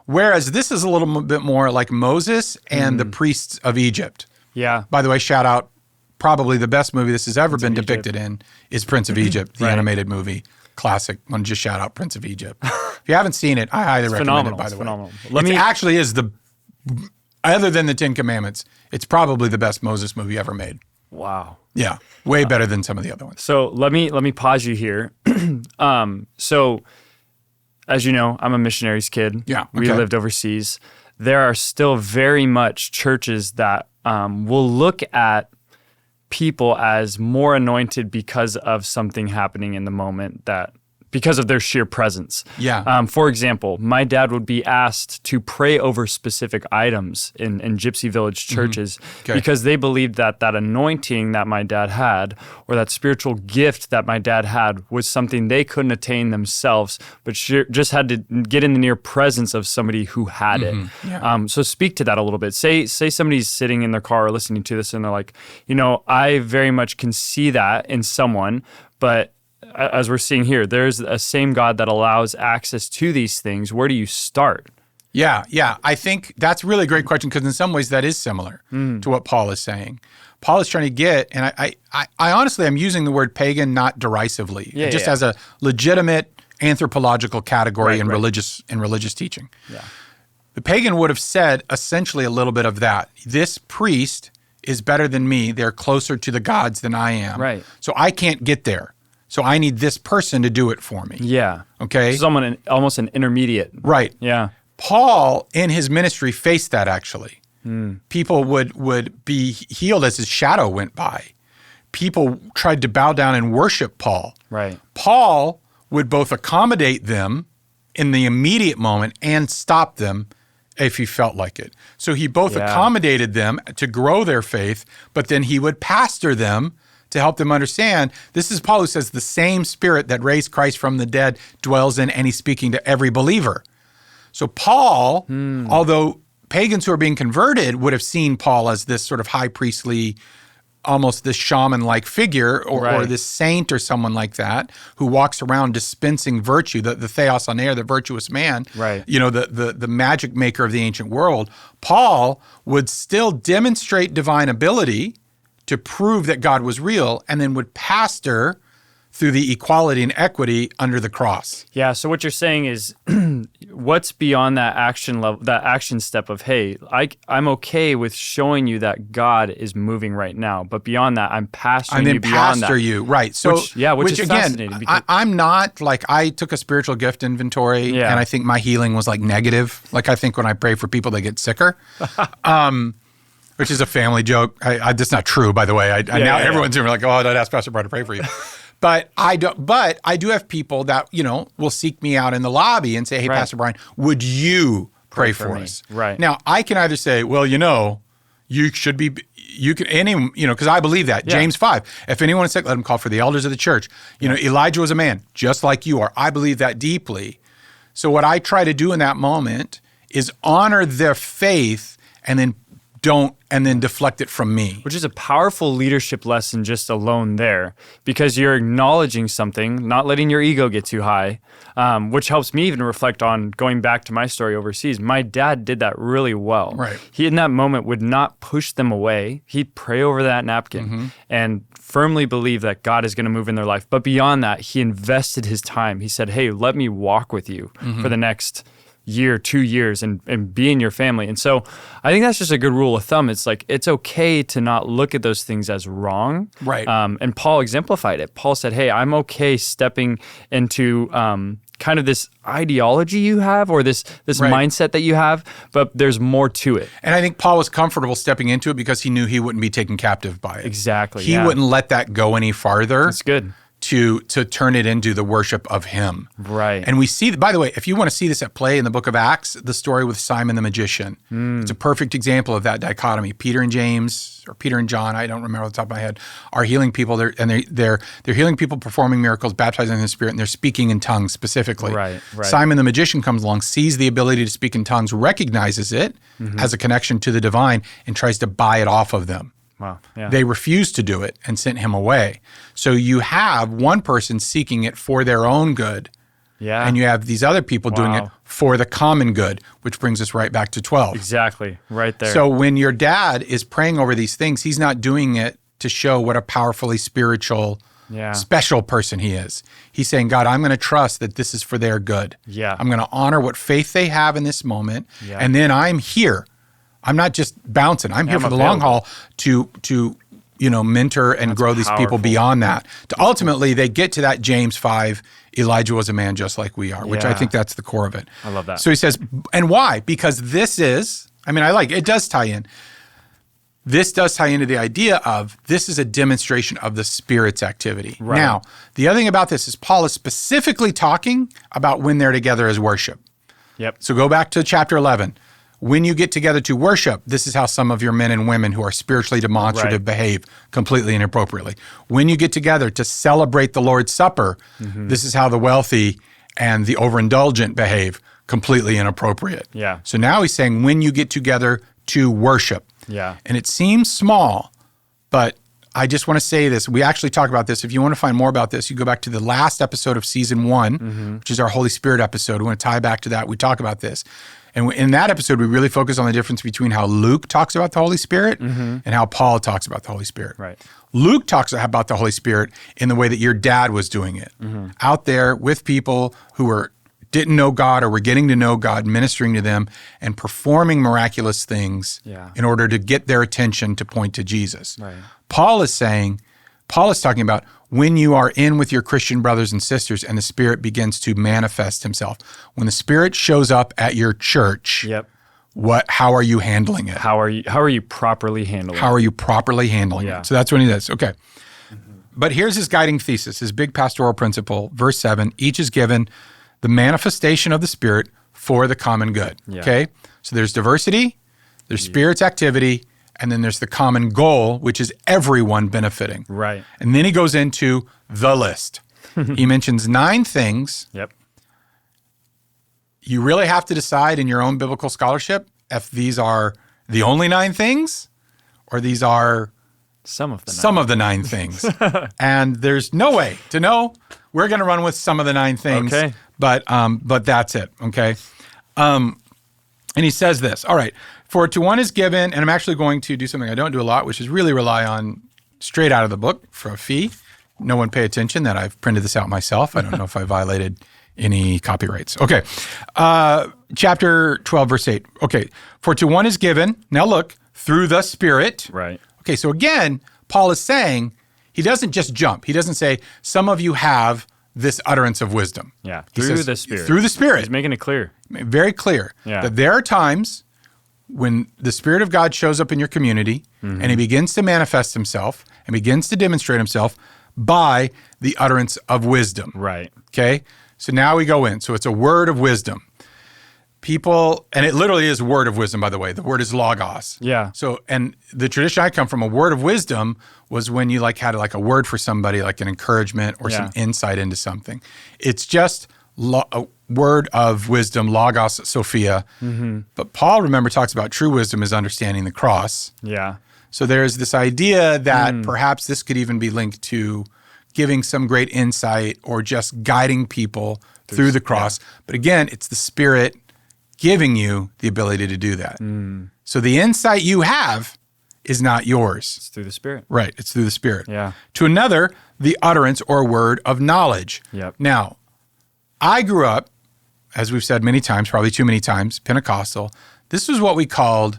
Whereas this is a little bit more like Moses and the priests of Egypt. Yeah. By the way, shout out, probably the best movie this has ever been depicted in is Prince of Egypt, the animated movie. Classic. I'm going to just shout out Prince of Egypt. If you haven't seen it, I highly recommend it, by the way. Phenomenal. It actually is other than the Ten Commandments, it's probably the best Moses movie ever made. Wow. Yeah, way better than some of the other ones. So let me pause you here. So as you know, I'm a missionary's kid. Yeah, okay. We lived overseas. There are still very much churches that will look at people as more anointed because of something happening in the moment, because of their sheer presence. Yeah. For example, my dad would be asked to pray over specific items in Gypsy Village churches because they believed that anointing that my dad had, or that spiritual gift that my dad had, was something they couldn't attain themselves, but just had to get in the near presence of somebody who had it. Yeah. So speak to that a little bit. Say somebody's sitting in their car or listening to this and they're like, I very much can see that in someone, but as we're seeing here, there's a same God that allows access to these things. Where do you start? Yeah. I think that's a really great question because in some ways that is similar to what Paul is saying. Paul is trying to get, and I honestly, I'm using the word pagan not derisively, as a legitimate anthropological category in religious teaching. Yeah. The pagan would have said essentially a little bit of that. This priest is better than me. They're closer to the gods than I am. Right. So I can't get there. So I need this person to do it for me. Yeah. Okay? Someone almost an intermediate. Right. Yeah. Paul, in his ministry, faced that actually. People would be healed as his shadow went by. People tried to bow down and worship Paul. Right. Paul would both accommodate them in the immediate moment and stop them if he felt like it. So he both accommodated them to grow their faith, but then he would pastor them to help them understand. This is Paul who says the same spirit that raised Christ from the dead dwells in, and he's speaking to every believer. So Paul, although pagans who are being converted would have seen Paul as this sort of high priestly, almost this shaman-like figure or this saint or someone like that who walks around dispensing virtue, the theos on air, the virtuous man, the magic maker of the ancient world. Paul would still demonstrate divine ability to prove that God was real, and then would pastor through the equality and equity under the cross. Yeah, so what you're saying is what's beyond that action level, that action step of, hey, I'm okay with showing you that God is moving right now, but beyond that, I'm pastoring you beyond that. pastor you, right. So, which is again, fascinating. I'm not, like, I took a spiritual gift inventory, and I think my healing was, like, negative. Like, I think when I pray for people, they get sicker. Which is a family joke. That's not true, by the way. Everyone's like, oh, I'd ask Pastor Brian to pray for you. But I do have people that, will seek me out in the lobby and say, hey, Pastor Brian, would you pray for us? Right. Now, I can either say, well, you should be, because I believe that. James 5, if anyone is sick, let him call for the elders of the church. Elijah was a man just like you are. I believe that deeply. So what I try to do in that moment is honor their faith and then deflect it from me. Which is a powerful leadership lesson just alone there, because you're acknowledging something, not letting your ego get too high, which helps me even reflect on going back to my story overseas. My dad did that really well. Right. He, in that moment, would not push them away. He'd pray over that napkin and firmly believe that God is going to move in their life. But beyond that, he invested his time. He said, hey, let me walk with you for the next year, 2 years, and be in your family. And so I think that's just a good rule of thumb. It's like, it's okay to not look at those things as wrong. Right. And Paul exemplified it. Paul said, hey, I'm okay stepping into kind of this ideology you have, or this mindset that you have, but there's more to it. And I think Paul was comfortable stepping into it because he knew he wouldn't be taken captive by it. Exactly. He wouldn't let that go any farther. That's good. To turn it into the worship of him. Right. And we see, by the way, if you want to see this at play in the book of Acts, the story with Simon the magician. It's a perfect example of that dichotomy. Peter and James, or Peter and John, I don't remember off the top of my head, are healing people. They're healing people, performing miracles, baptizing in the Spirit, and they're speaking in tongues specifically. Right. Simon the magician comes along, sees the ability to speak in tongues, recognizes it as a connection to the divine, and tries to buy it off of them. Wow. Yeah. They refused to do it and sent him away. So you have one person seeking it for their own good, and you have these other people doing it for the common good, which brings us right back to 12. Exactly, right there. So when your dad is praying over these things, he's not doing it to show what a powerfully spiritual, special person he is. He's saying, God, I'm going to trust that this is for their good. Yeah. I'm going to honor what faith they have in this moment, and then I'm here. I'm not just bouncing. I'm here for the long haul to mentor and grow these people beyond that. To ultimately, they get to that James 5, Elijah was a man just like we are, which I think that's the core of it. I love that. So he says, and why? Because this is, it does tie in. This does tie into the idea of this is a demonstration of the Spirit's activity. Right. Now, the other thing about this is Paul is specifically talking about when they're together as worship. Yep. So go back to chapter 11. When you get together to worship, this is how some of your men and women who are spiritually demonstrative behave completely inappropriately. When you get together to celebrate the Lord's Supper, this is how the wealthy and the overindulgent behave completely inappropriate. Yeah. So now he's saying when you get together to worship. Yeah. And it seems small, but I just want to say this. We actually talk about this. If you want to find more about this, you go back to the last episode of season 1, which is our Holy Spirit episode. We want to tie back to that. We talk about this. And in that episode, we really focus on the difference between how Luke talks about the Holy Spirit and how Paul talks about the Holy Spirit. Right. Luke talks about the Holy Spirit in the way that your dad was doing it, out there with people who didn't know God or were getting to know God, ministering to them and performing miraculous things in order to get their attention to point to Jesus. Right. Paul is talking about when you are in with your Christian brothers and sisters and the Spirit begins to manifest himself. When the Spirit shows up at your church, how are you handling it? How are you properly handling it? How are you properly handling it? So that's what he does. Okay. But here's his guiding thesis, his big pastoral principle, verse 7, each is given the manifestation of the Spirit for the common good. Okay? So there's diversity, there's Spirit's activity, and then there's the common goal, which is everyone benefiting. Right. And then he goes into the list. He mentions 9 things. Yep. You really have to decide in your own biblical scholarship if these are the only 9 things or these are some of the 9 things. And there's no way to know. We're going to run with some of the 9 things. Okay. But that's it. Okay. And he says this. All right. For to one is given, and I'm actually going to do something I don't do a lot, which is really rely on straight out of the book for a fee. No one pay attention that I've printed this out myself. I don't know if I violated any copyrights. Okay. Chapter 12, verse 8. Okay. For to one is given, now look, through the Spirit. Right. Okay. So again, Paul is saying, he doesn't just jump. He doesn't say, some of you have this utterance of wisdom. Yeah. Through the Spirit. Through the Spirit. He's making it clear. Very clear. Yeah. That there are times when the Spirit of God shows up in your community and he begins to manifest himself and begins to demonstrate himself by the utterance of wisdom. Right. Okay? So now we go in. So it's a word of wisdom. People, and it literally is a word of wisdom, by the way. The word is logos. Yeah. So, and the tradition I come from, a word of wisdom was when you had a word for somebody, like an encouragement or some insight into something. It's just a word of wisdom, logos, Sophia. But Paul, remember, talks about true wisdom is understanding the cross. Yeah. So there's this idea that perhaps this could even be linked to giving some great insight or just guiding people through the cross. But again, it's the Spirit giving you the ability to do that. So the insight you have is not yours. It's through the Spirit. Right. It's through the Spirit. Yeah. To another, the utterance or word of knowledge. Yep. Now, I grew up as we've said many times, probably too many times, Pentecostal, this was what we called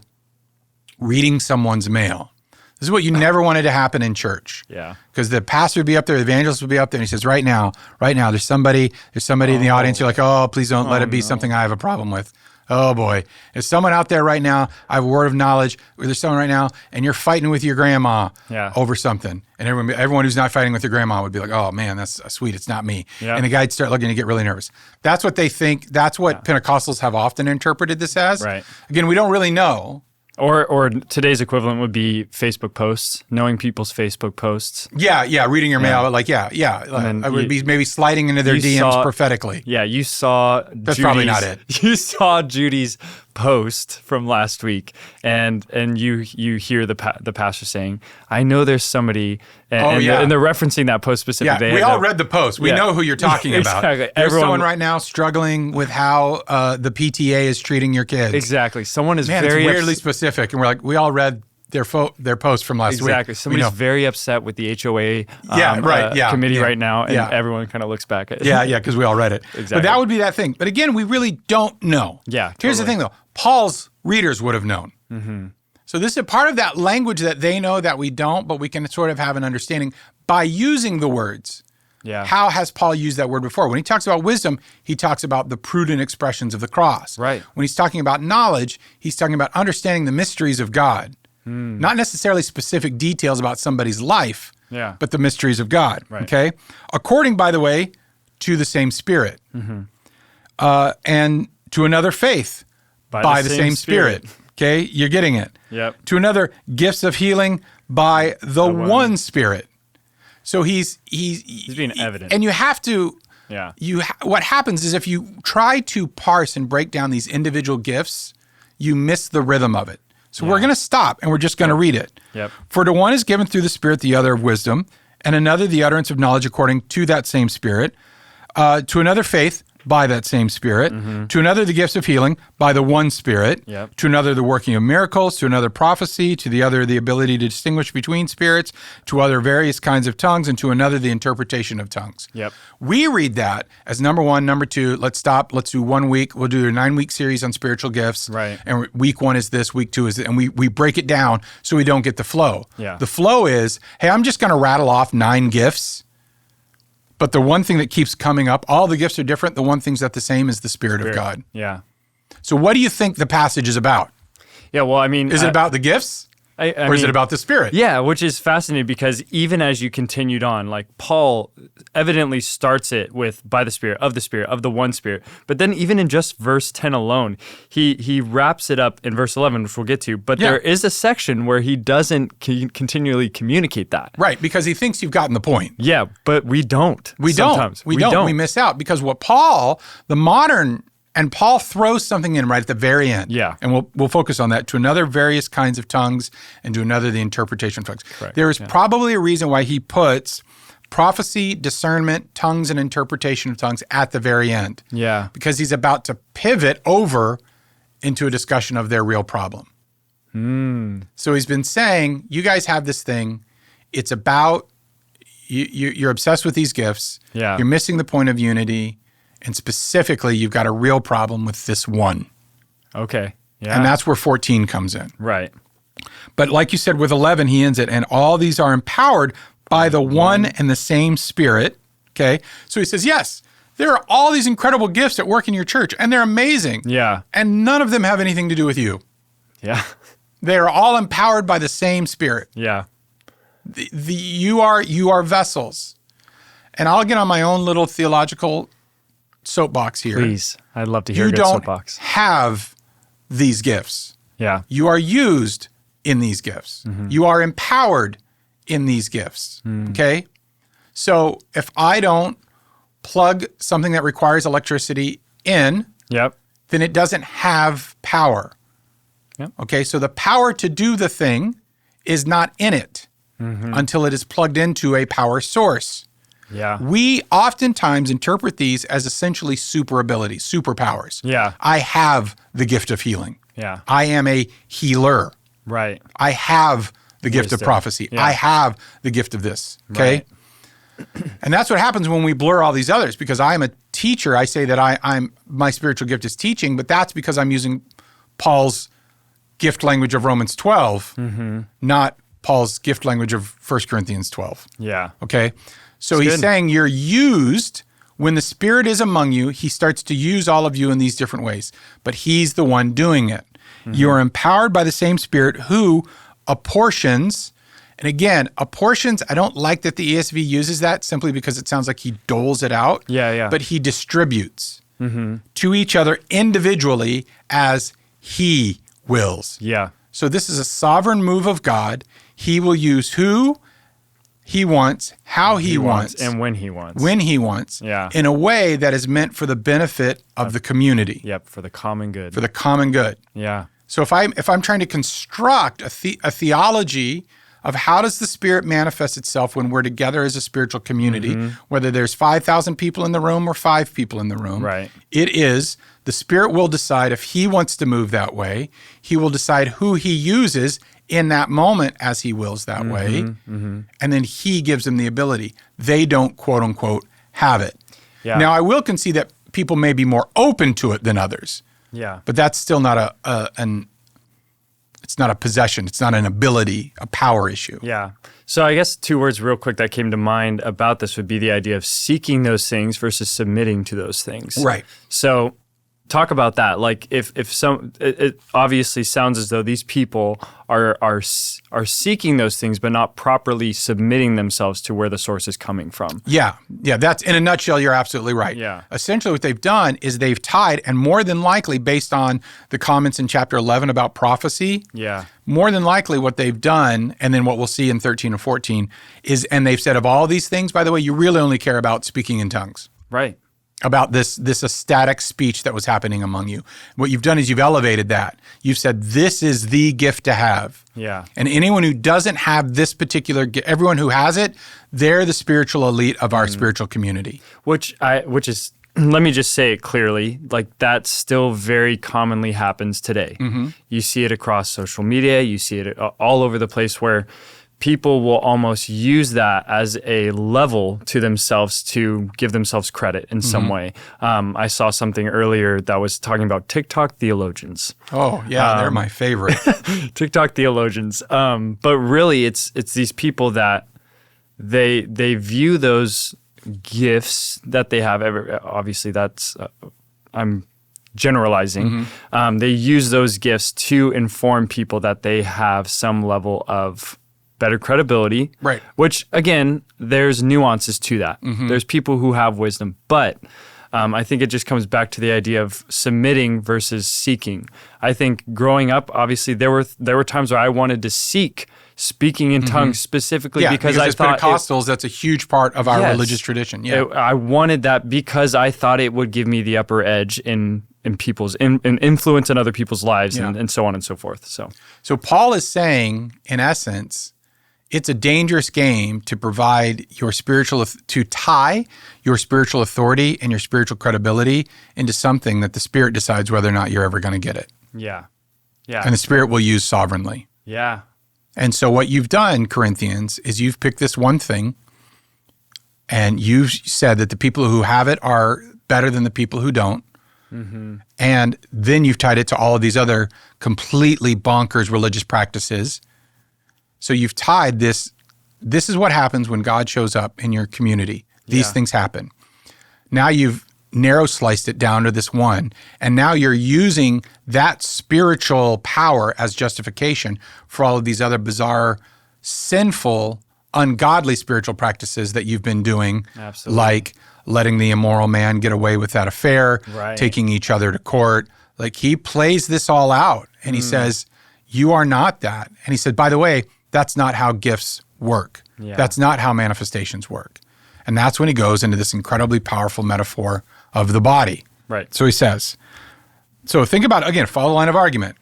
reading someone's mail. This is what you never wanted to happen in church. Yeah. Because the pastor would be up there, the evangelist would be up there, and he says, right now, there's somebody in the audience. You're like, oh, please don't let it be something I have a problem with. Oh boy. There's someone out there right now, I have a word of knowledge, or there's someone right now, and you're fighting with your grandma over something. And everyone who's not fighting with their grandma would be like, oh man, that's sweet, it's not me. Yeah. And the guy'd start looking to get really nervous. That's what they think, that's what Pentecostals have often interpreted this as. Right. Again, we don't really know. Or today's equivalent would be Facebook posts, knowing people's Facebook posts. Yeah, reading your mail, I would be maybe sliding into their DMs prophetically. Yeah, you saw That's probably not it. You saw Judy's post from last week, and you hear the pastor saying, I know there's somebody, and they're referencing that post specifically. Yeah, we all read the post. We know who you're talking about. Exactly. There's someone right now struggling with how the PTA is treating your kids. Exactly. Someone is it's weirdly specific, and we're like, we all read their post from last week. Exactly. Somebody's very upset with the HOA committee right now, and everyone kind of looks back at it. Yeah, because we all read it. Exactly. But that would be that thing. But again, we really don't know. Yeah, totally. Here's the thing, though. Paul's readers would have known. Mm-hmm. So this is a part of that language that they know that we don't, but we can sort of have an understanding by using the words. Yeah. How has Paul used that word before? When he talks about wisdom, he talks about the prudent expressions of the cross. Right. When he's talking about knowledge, he's talking about understanding the mysteries of God. Not necessarily specific details about somebody's life, but the mysteries of God. Right. Okay? According, by the way, to the same Spirit. Mm-hmm. And to another faith by the same Spirit. Okay? You're getting it. Yep. To another, gifts of healing by the one Spirit. So he's being evident. And you have to, what happens is if you try to parse and break down these individual gifts, you miss the rhythm of it. So we're going to stop and we're just going to read it. Yep. For to one is given through the Spirit the other of wisdom, and another the utterance of knowledge according to that same Spirit, to another faith by that same Spirit, to another the gifts of healing by the one Spirit, to another the working of miracles, to another prophecy, to the other the ability to distinguish between spirits, to other various kinds of tongues, and to another the interpretation of tongues. Yep. We read that as number one. Number two, let's stop. Let's do 1 week. We'll do a 9-week series on spiritual gifts. Right. And week 1 is this, week 2 is this, and we break it down so we don't get the flow. Yeah. The flow is, hey, I'm just going to rattle off 9 gifts. But the one thing that keeps coming up, all the gifts are different. The one thing's that the same is the Spirit of God. Yeah. So what do you think the passage is about? Yeah, well, I mean... Is it about the gifts? Or is it about the Spirit? Yeah, which is fascinating because even as you continued on, like Paul evidently starts it with by the Spirit, of the one Spirit. But then even in just verse 10 alone, he wraps it up in verse 11, which we'll get to. But there is a section where he doesn't continually communicate that. Right, because he thinks you've gotten the point. Yeah, but we don't. We don't. We miss out because what Paul, the modern... And Paul throws something in right at the very end. Yeah. And we'll focus on that. To another, various kinds of tongues, and to another, the interpretation of tongues. Correct. There is probably a reason why he puts prophecy, discernment, tongues, and interpretation of tongues at the very end. Yeah. Because he's about to pivot over into a discussion of their real problem. So he's been saying, you guys have this thing. It's about, you're obsessed with these gifts. Yeah. You're missing the point of unity. And specifically, you've got a real problem with this one. Okay. Yeah. And that's where 14 comes in. Right. But like you said, with 11, he ends it. And all these are empowered by the one and the same Spirit. Okay. So he says, yes, there are all these incredible gifts at work in your church, and they're amazing. Yeah. And none of them have anything to do with you. Yeah. They are all empowered by the same Spirit. Yeah. You are vessels. And I'll get on my own little theological soapbox here. Please. I'd love to hear a good soapbox. You don't have these gifts. Yeah. You are used in these gifts. You are empowered in these gifts. Okay? So if I don't plug something that requires electricity in, then it doesn't have power. Yep. Okay? So the power to do the thing is not in it until it is plugged into a power source. Yeah. We oftentimes interpret these as essentially super abilities, superpowers. Yeah. I have the gift of healing. Yeah. I am a healer. Right. I have the gift of prophecy. Yeah. I have the gift of this. Okay? Right. And that's what happens when we blur all these others, because I am a teacher, I say that I'm my spiritual gift is teaching, but that's because I'm using Paul's gift language of Romans 12, not Paul's gift language of 1 Corinthians 12. Yeah. Okay? So he's saying you're used when the Spirit is among you. He starts to use all of you in these different ways, but he's the one doing it. You are empowered by the same Spirit who apportions. And again, apportions, I don't like that the ESV uses that simply because it sounds like he doles it out. Yeah. But he distributes to each other individually as he wills. Yeah. So this is a sovereign move of God. He will use who he wants, how he wants, and when he wants. Yeah. In a way that is meant for the benefit of the community. Yep, for the common good. For the common good. Yeah. So if I'm trying to construct a theology of how does the Spirit manifest itself when we're together as a spiritual community, whether there's 5,000 people in the room or 5 people in the room, right. It is the Spirit will decide if he wants to move that way. He will decide who he uses in that moment as he wills that way. And then he gives them the ability. They don't, quote unquote, have it. Yeah. Now, I will concede that people may be more open to it than others. Yeah. But that's still not it's not a possession. It's not an ability, a power issue. Yeah. So I guess 2 words real quick that came to mind about this would be the idea of seeking those things versus submitting to those things. Right. So talk about that. Like if it obviously sounds as though these people are seeking those things, but not properly submitting themselves to where the source is coming from. Yeah. That's in a nutshell. You're absolutely right. Yeah. Essentially, what they've done is they've tied, and more than likely, based on the comments in chapter 11 about prophecy. Yeah. More than likely, what they've done, and then what we'll see in 13 and 14 is, and they've said of all these things, by the way, you really only care about speaking in tongues. Right. About this ecstatic speech that was happening among you. What you've done is you've elevated that. You've said, this is the gift to have. Yeah. And anyone who doesn't have this particular gift, everyone who has it, they're the spiritual elite of our spiritual community. Which is, let me just say it clearly, like that still very commonly happens today. You see it across social media. You see it all over the place where people will almost use that as a level to themselves to give themselves credit in some way. I saw something earlier that was talking about TikTok theologians. Oh, yeah, they're my favorite. TikTok theologians. But really, it's these people that they view those gifts that they have. Obviously, that's I'm generalizing. They use those gifts to inform people that they have some level of better credibility, right? Which, again, there's nuances to that. There's people who have wisdom, but I think it just comes back to the idea of submitting versus seeking. I think growing up, obviously, there were times where I wanted to seek speaking in tongues specifically because I thought Pentecostals, that's a huge part of our religious tradition. Yeah, I wanted that because I thought it would give me the upper edge in people's in influence in other people's lives and so on and so forth. So Paul is saying, in essence, it's a dangerous game to provide to tie your spiritual authority and your spiritual credibility into something that the Spirit decides whether or not you're ever going to get it. Yeah. And the Spirit will use sovereignly. Yeah. And so what you've done, Corinthians, is you've picked this one thing and you've said that the people who have it are better than the people who don't. And then you've tied it to all of these other completely bonkers religious practices. So you've tied this. This is what happens when God shows up in your community. These things happen. Now you've narrow sliced it down to this one. And now you're using that spiritual power as justification for all of these other bizarre, sinful, ungodly spiritual practices that you've been doing. Absolutely. Like letting the immoral man get away with that affair, taking each other to court. Like he plays this all out and he says, you are not that. And he said, by the way, that's not how gifts work. Yeah. That's not how manifestations work. And that's when he goes into this incredibly powerful metaphor of the body. Right. So he says, so think about, again, follow the line of argument.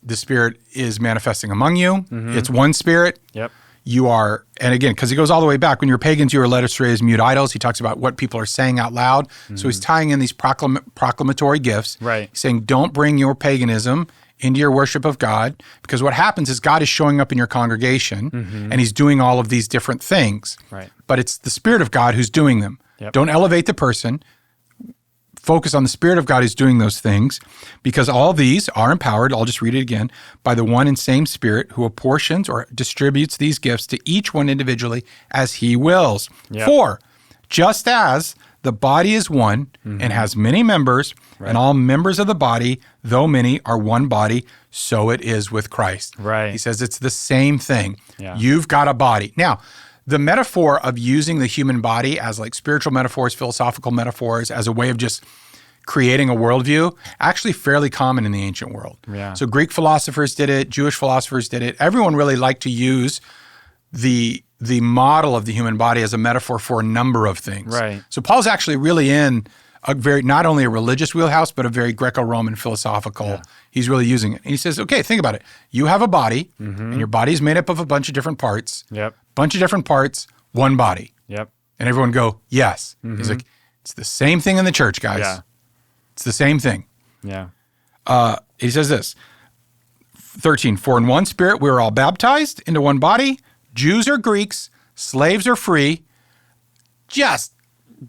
The Spirit is manifesting among you. It's one Spirit. Yep. You are, and again, because he goes all the way back, when you're pagans, you were led astray as mute idols. He talks about what people are saying out loud. So he's tying in these proclamatory gifts. Right. He's saying, don't bring your paganism into your worship of God, because what happens is God is showing up in your congregation and he's doing all of these different things. Right. But it's the Spirit of God who's doing them. Yep. Don't elevate the person. focus on the Spirit of God who's doing those things, because all these are empowered, I'll just read it again, by the one and same Spirit who apportions or distributes these gifts to each one individually as he wills. Yep. 4, just as the body is one and has many members, and all members of the body, though many, are one body, so it is with Christ. Right. He says it's the same thing. Yeah. You've got a body. Now, the metaphor of using the human body as like spiritual metaphors, philosophical metaphors, as a way of just creating a worldview, actually fairly common in the ancient world. Yeah. So Greek philosophers did it, Jewish philosophers did it. Everyone really liked to use the model of the human body as a metaphor for a number of things. Right. So Paul's actually really in a very, not only a religious wheelhouse, but a very Greco-Roman philosophical. Yeah. He's really using it. And he says, okay, think about it. You have a body, and your body is made up of a bunch of different parts. Yep. Bunch of different parts, one body. Yep. And everyone go, yes. He's like, it's the same thing in the church, guys. Yeah. It's the same thing. Yeah. He says this, 13, for in one Spirit we are all baptized into one body, Jews or Greeks, slaves or free. Just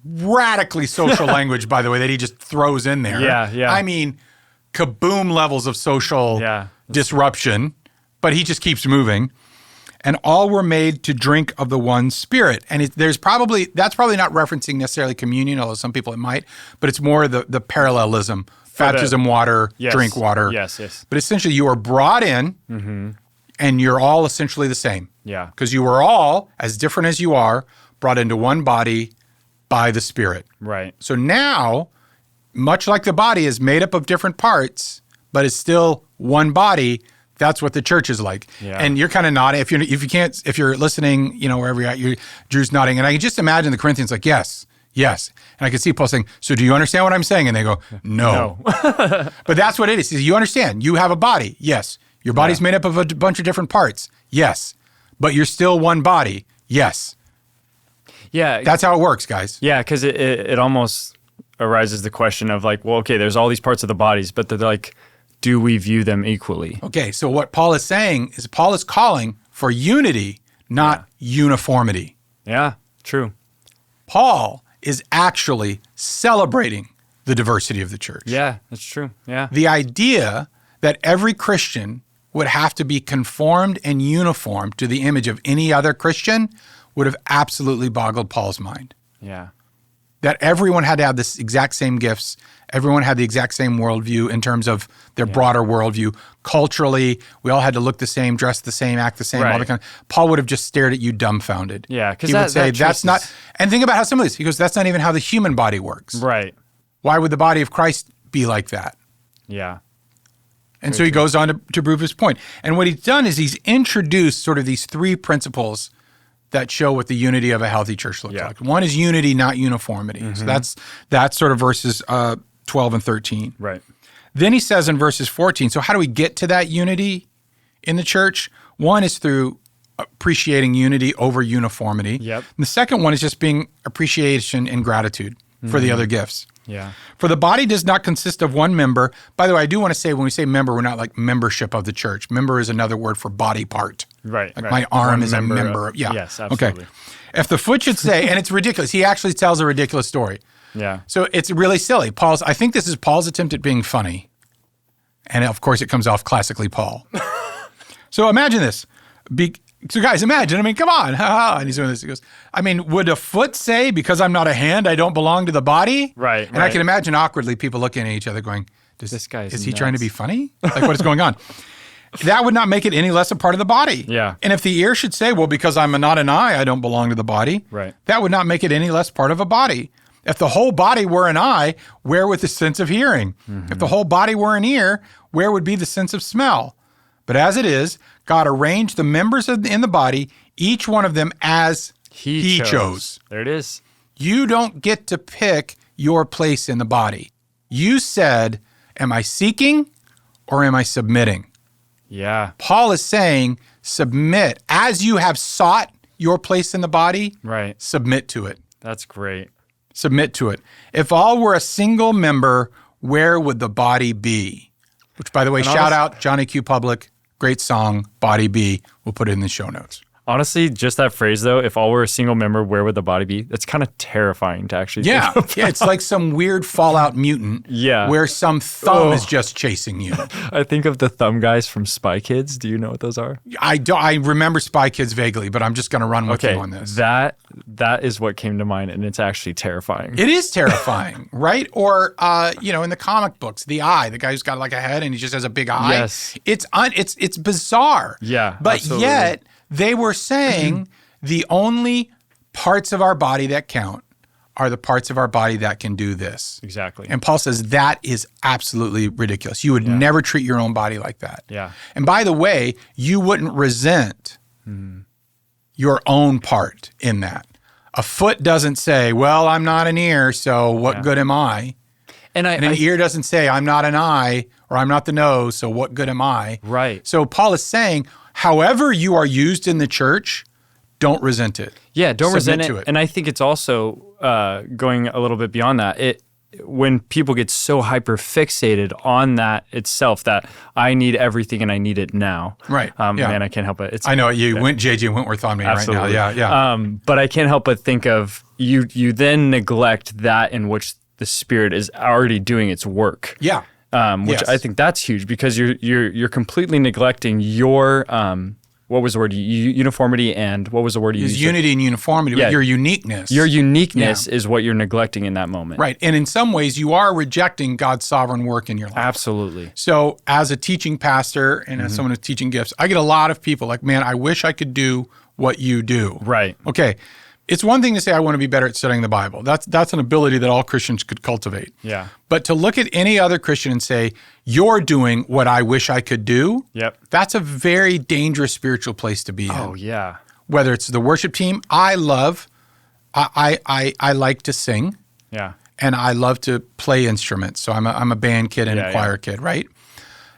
radically social language, by the way, that he just throws in there. Yeah, yeah. I mean, kaboom levels of social disruption, but he just keeps moving. And all were made to drink of the one Spirit. And that's probably not referencing necessarily communion, although some people it might, but it's more the parallelism. Baptism water, drink water. Yes, yes. But essentially you are brought in and you're all essentially the same. Yeah. Because you were all, as different as you are, brought into one body by the Spirit. Right. So now, much like the body is made up of different parts, but is still one body, that's what the church is like. Yeah. And you're kind of nodding. If you're listening, wherever you're at, Drew's nodding. And I can just imagine the Corinthians like, yes. And I can see Paul saying, so do you understand what I'm saying? And they go, no. But that's what it is. You understand. You have a body. Yes. Your body's made up of a bunch of different parts. Yes. But you're still one body. Yes. Yeah. That's how it works, guys. Yeah, because it almost arises the question of like, well, okay, there's all these parts of the bodies, but they're like, do we view them equally? Okay, so what Paul is saying is Paul is calling for unity, not uniformity. Yeah, true. Paul is actually celebrating the diversity of the church. Yeah, that's true. Yeah. The idea that every Christian would have to be conformed and uniform to the image of any other Christian would have absolutely boggled Paul's mind. Yeah. That everyone had to have the exact same gifts. Everyone had the exact same worldview in terms of their broader worldview. Culturally, we all had to look the same, dress the same, act the same. Right. All that Paul would have just stared at you dumbfounded. Yeah, because he would say, that's not, and think about how some of this, he goes, that's not even how the human body works. Right. Why would the body of Christ be like that? Yeah. And so he goes on to prove his point. And what he's done is he's introduced sort of these three principles that show what the unity of a healthy church looks like. One is unity, not uniformity. So that's sort of verses 12 and 13. Right. Then he says in verses 14, so how do we get to that unity in the church? One is through appreciating unity over uniformity. Yep. And the second one is just being appreciation and gratitude for the other gifts. Yeah. For the body does not consist of one member. By the way, I do want to say when we say member, we're not like membership of the church. Member is another word for body part. Right. Like my arm is a member. Yes, absolutely. Okay. If the foot should say, and it's ridiculous, he actually tells a ridiculous story. Yeah. So it's really silly. I think this is Paul's attempt at being funny. And of course, it comes off classically Paul. So imagine this. So guys, imagine, come on. And he's doing this. He goes, would a foot say, because I'm not a hand, I don't belong to the body? Right. And I can imagine awkwardly people looking at each other going, this guy is he trying to be funny? Like, what is going on? That would not make it any less a part of the body. Yeah. And if the ear should say, well, because I'm not an eye, I don't belong to the body. Right. That would not make it any less part of a body. If the whole body were an eye, where would the sense of hearing? If the whole body were an ear, where would be the sense of smell? But as it is, God arranged the members in the body, each one of them as he chose. There it is. You don't get to pick your place in the body. You said, am I seeking or am I submitting? Yeah. Paul is saying, submit. As you have sought your place in the body, right. Submit to it. That's great. Submit to it. If all were a single member, where would the body be? Which, by the way, shout out Johnny Q. Public. Great song, Body Be. We'll put it in the show notes. Honestly, just that phrase though, if all were a single member, where would the body be? That's kind of terrifying to actually think about. Yeah, it's like some weird Fallout mutant where some thumb is just chasing you. I think of the thumb guys from Spy Kids. Do you know what those are? I remember Spy Kids vaguely, but I'm just going to run with you on this. That is what came to mind, and it's actually terrifying. It is terrifying, right? Or, in the comic books, the eye, the guy who's got like a head and he just has a big eye. Yes. It's bizarre. Yeah, but absolutely. Yet they were saying the only parts of our body that count are the parts of our body that can do this. Exactly. And Paul says that is absolutely ridiculous. You would never treat your own body like that. Yeah. And by the way, you wouldn't resent your own part in that. A foot doesn't say, well, I'm not an ear, so what good am I? And an ear doesn't say, I'm not an eye, or I'm not the nose, so what good am I? Right. So Paul is saying, however you are used in the church, don't resent it. Yeah, don't resent it. And I think it's also going a little bit beyond that. When people get so hyper fixated on that itself, that I need everything and I need it now. Right. Man, I can't help it. I know you went JJ Wentworth on me absolutely. right now. Yeah. But I can't help but think of you then neglect that in which the Spirit is already doing its work. Yeah. Which I think that's huge, because you're completely neglecting your what was the word? Uniformity, and what was the word you used? Unity and uniformity, but your uniqueness. Your uniqueness is what you're neglecting in that moment. Right. And in some ways, you are rejecting God's sovereign work in your life. Absolutely. So as a teaching pastor and as someone who's teaching gifts, I get a lot of people like, man, I wish I could do what you do. Right. Okay. It's one thing to say, I want to be better at studying the Bible. That's an ability that all Christians could cultivate. Yeah. But to look at any other Christian and say, you're doing what I wish I could do, that's a very dangerous spiritual place to be in. Oh, yeah. Whether it's the worship team, I like to sing. Yeah. And I love to play instruments. So I'm a band kid and a choir kid, right?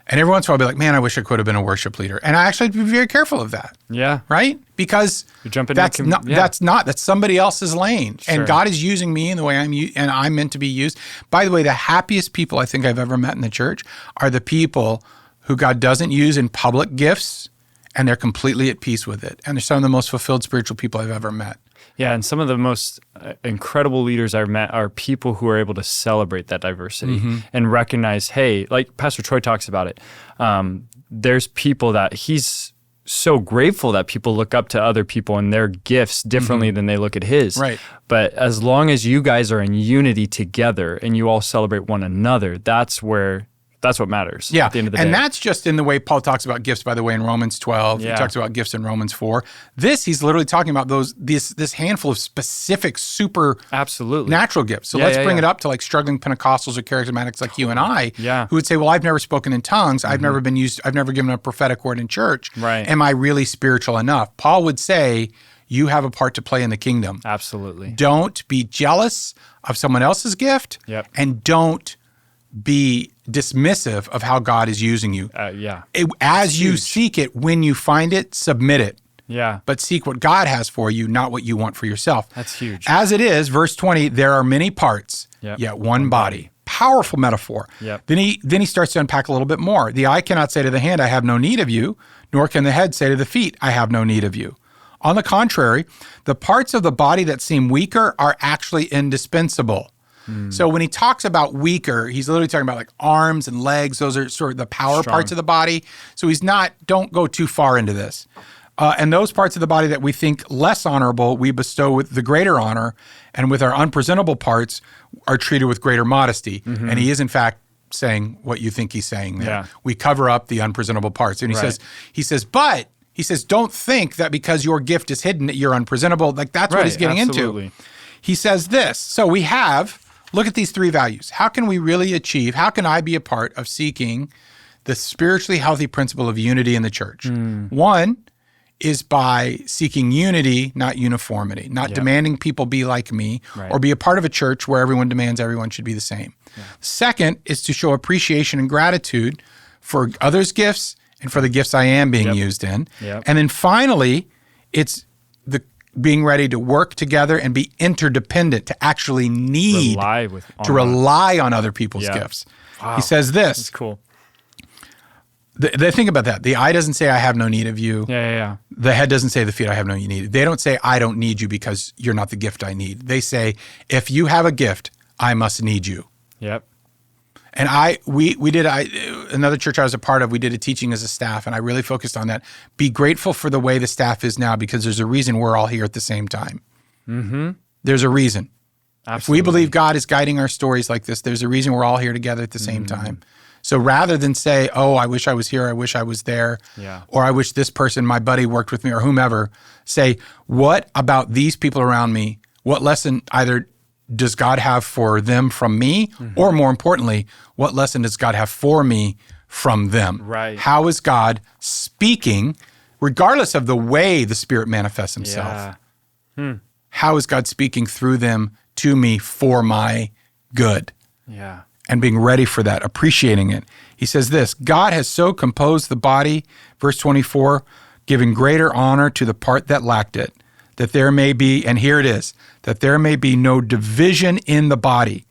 And every once in a while I'll be like, man, I wish I could have been a worship leader. And I actually have to be very careful of that. Yeah. Right? Because that's somebody else's lane. Sure. And God is using me in the way I'm meant to be used. By the way, the happiest people I think I've ever met in the church are the people who God doesn't use in public gifts, and they're completely at peace with it. And they're some of the most fulfilled spiritual people I've ever met. Yeah, and some of the most incredible leaders I've met are people who are able to celebrate that diversity and recognize, hey, like Pastor Troy talks about it, there's people that he's so grateful that people look up to other people and their gifts differently than they look at his. Right. But as long as you guys are in unity together and you all celebrate one another, that's what matters at the end of the day. And that's just in the way Paul talks about gifts, by the way, in Romans 12. Yeah. He talks about gifts in Romans 4. He's literally talking about this handful of specific natural gifts. So let's bring it up to like struggling Pentecostals or charismatics like you and I, who would say, well, I've never spoken in tongues. I've never given a prophetic word in church. Right. Am I really spiritual enough? Paul would say, you have a part to play in the kingdom. Absolutely. Don't be jealous of someone else's gift, and don't be dismissive of how God is using you. As you seek it, when you find it, submit it. Yeah. But seek what God has for you, not what you want for yourself. That's huge. As it is, verse 20, there are many parts, yet one body. Powerful metaphor. Yep. Then he starts to unpack a little bit more. The eye cannot say to the hand, I have no need of you, nor can the head say to the feet, I have no need of you. On the contrary, the parts of the body that seem weaker are actually indispensable. So when he talks about weaker, he's literally talking about like arms and legs. Those are sort of the power parts of the body. So don't go too far into this. And those parts of the body that we think less honorable, we bestow with the greater honor, and with our unpresentable parts are treated with greater modesty. And he is in fact saying what you think he's saying there. Yeah. We cover up the unpresentable parts. And he says, don't think that because your gift is hidden that you're unpresentable. Like that's what he's getting into. He says this. So look at these three values. How can we really achieve, how can I be a part of seeking the spiritually healthy principle of unity in the church? One is by seeking unity, not uniformity, not demanding people be like me, or be a part of a church where everyone demands everyone should be the same. Second is to show appreciation and gratitude for others' gifts and for the gifts I am being used in. And then finally, it's being ready to work together and be interdependent, to actually rely on other people's gifts. Wow. He says this. That's cool. He says, but he says, don't think that because your gift is hidden that you're unpresentable. Like that's what he's getting into. He says this. So he says, look at these three values. How can we really achieve, how can I be a part of seeking the spiritually healthy principle of unity in the church? One is by seeking unity, not uniformity, not demanding people be like me, or be a part of a church where everyone demands everyone should be the same. Second is to show appreciation and gratitude for others' gifts and for the gifts I am being used in. And then finally, it's being ready to work together and be interdependent to actually They think about that. The eye doesn't say, I have no need of you. Yeah. The head doesn't say, the feet, I have no need. They don't say, I don't need you because you're not the gift I need. They say, if you have a gift, I must need you. Yep. And another church I was a part of, we did a teaching as a staff, and I really focused on that. Be grateful for the way the staff is now, because there's a reason we're all here at the same time. Mm-hmm. There's a reason. Absolutely. If we believe God is guiding our stories like this, there's a reason we're all here together at the same time. So rather than say, oh, I wish I was here, I wish I was there, or I wish this person, my buddy, worked with me, or whomever, say, what about these people around me? What lesson either does God have for them from me, or more importantly, what lesson does God have for me from them? Right. How is God speaking, regardless of the way the Spirit manifests himself? Yeah. How is God speaking through them to me for my good? Yeah. And being ready for that, appreciating it. He says this, God has so composed the body, verse 24, giving greater honor to the part that lacked it, that there may be, and here it is, that there may be no division in the body,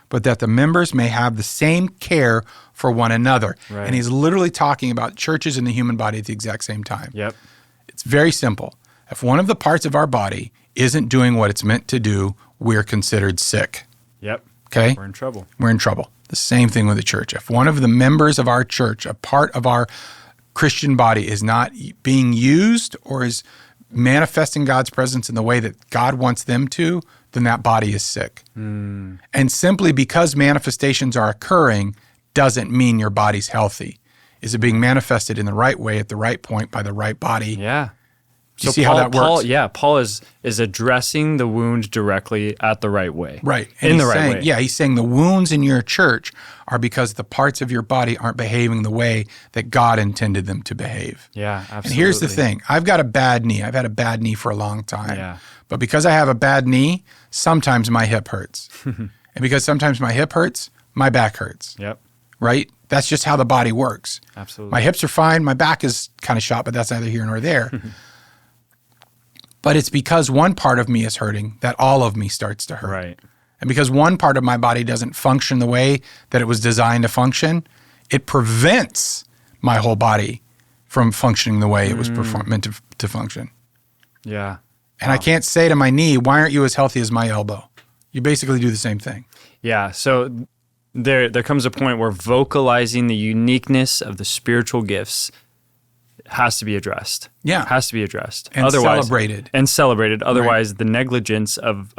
but that the members may have the same care for one another. Right. And he's literally talking about churches in the human body at the exact same time. Yep. It's very simple. If one of the parts of our body isn't doing what it's meant to do, we're considered sick. Yep. Okay? We're in trouble. We're in trouble. The same thing with the church. If one of the members of our church, a part of our Christian body, is not being used or is manifesting God's presence in the way that God wants them to, then that body is sick. And simply because manifestations are occurring doesn't mean your body's healthy. Is it being manifested in the right way at the right point by the right body? Yeah. Do you see how that works? Paul is addressing the wound directly at the right way. Right. And in the right way. Yeah, he's saying the wounds in your church are because the parts of your body aren't behaving the way that God intended them to behave. Yeah, absolutely. And here's the thing. I've got a bad knee. I've had a bad knee for a long time. Yeah. But because I have a bad knee, sometimes my hip hurts. And because sometimes my hip hurts, my back hurts. Yep. Right? That's just how the body works. Absolutely. My hips are fine. My back is kind of shot, but that's neither here nor there. But it's because one part of me is hurting that all of me starts to hurt. Right. And because one part of my body doesn't function the way that it was designed to function, it prevents my whole body from functioning the way it was meant to function. Yeah. And I can't say to my knee, why aren't you as healthy as my elbow? You basically do the same thing. Yeah. So there comes a point where vocalizing the uniqueness of the spiritual gifts has to be addressed. Yeah. Has to be addressed. And celebrated. And celebrated. Otherwise, the negligence of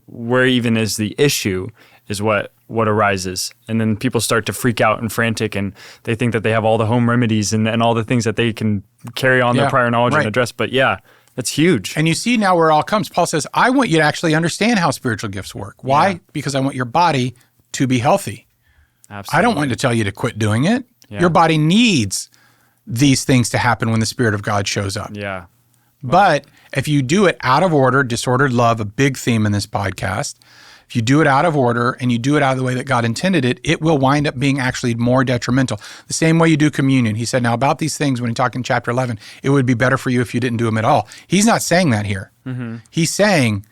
where even is the issue is what arises. And then people start to freak out and frantic, and they think that they have all the home remedies and all the things that they can carry on their prior knowledge and address. But yeah, that's huge. And you see now where it all comes. Paul says, I want you to actually understand how spiritual gifts work. Why? Yeah. Because I want your body to be healthy. Absolutely. I don't want to tell you to quit doing it. Yeah. Your body needs these things to happen when the Spirit of God shows up. Yeah. But if you do it out of order, disordered love, a big theme in this podcast, if you do it out of order and you do it out of the way that God intended it, it will wind up being actually more detrimental. The same way you do communion. He said, now about these things, when he talked in chapter 11, it would be better for you if you didn't do them at all. He's not saying that here. Mm-hmm. He's saying,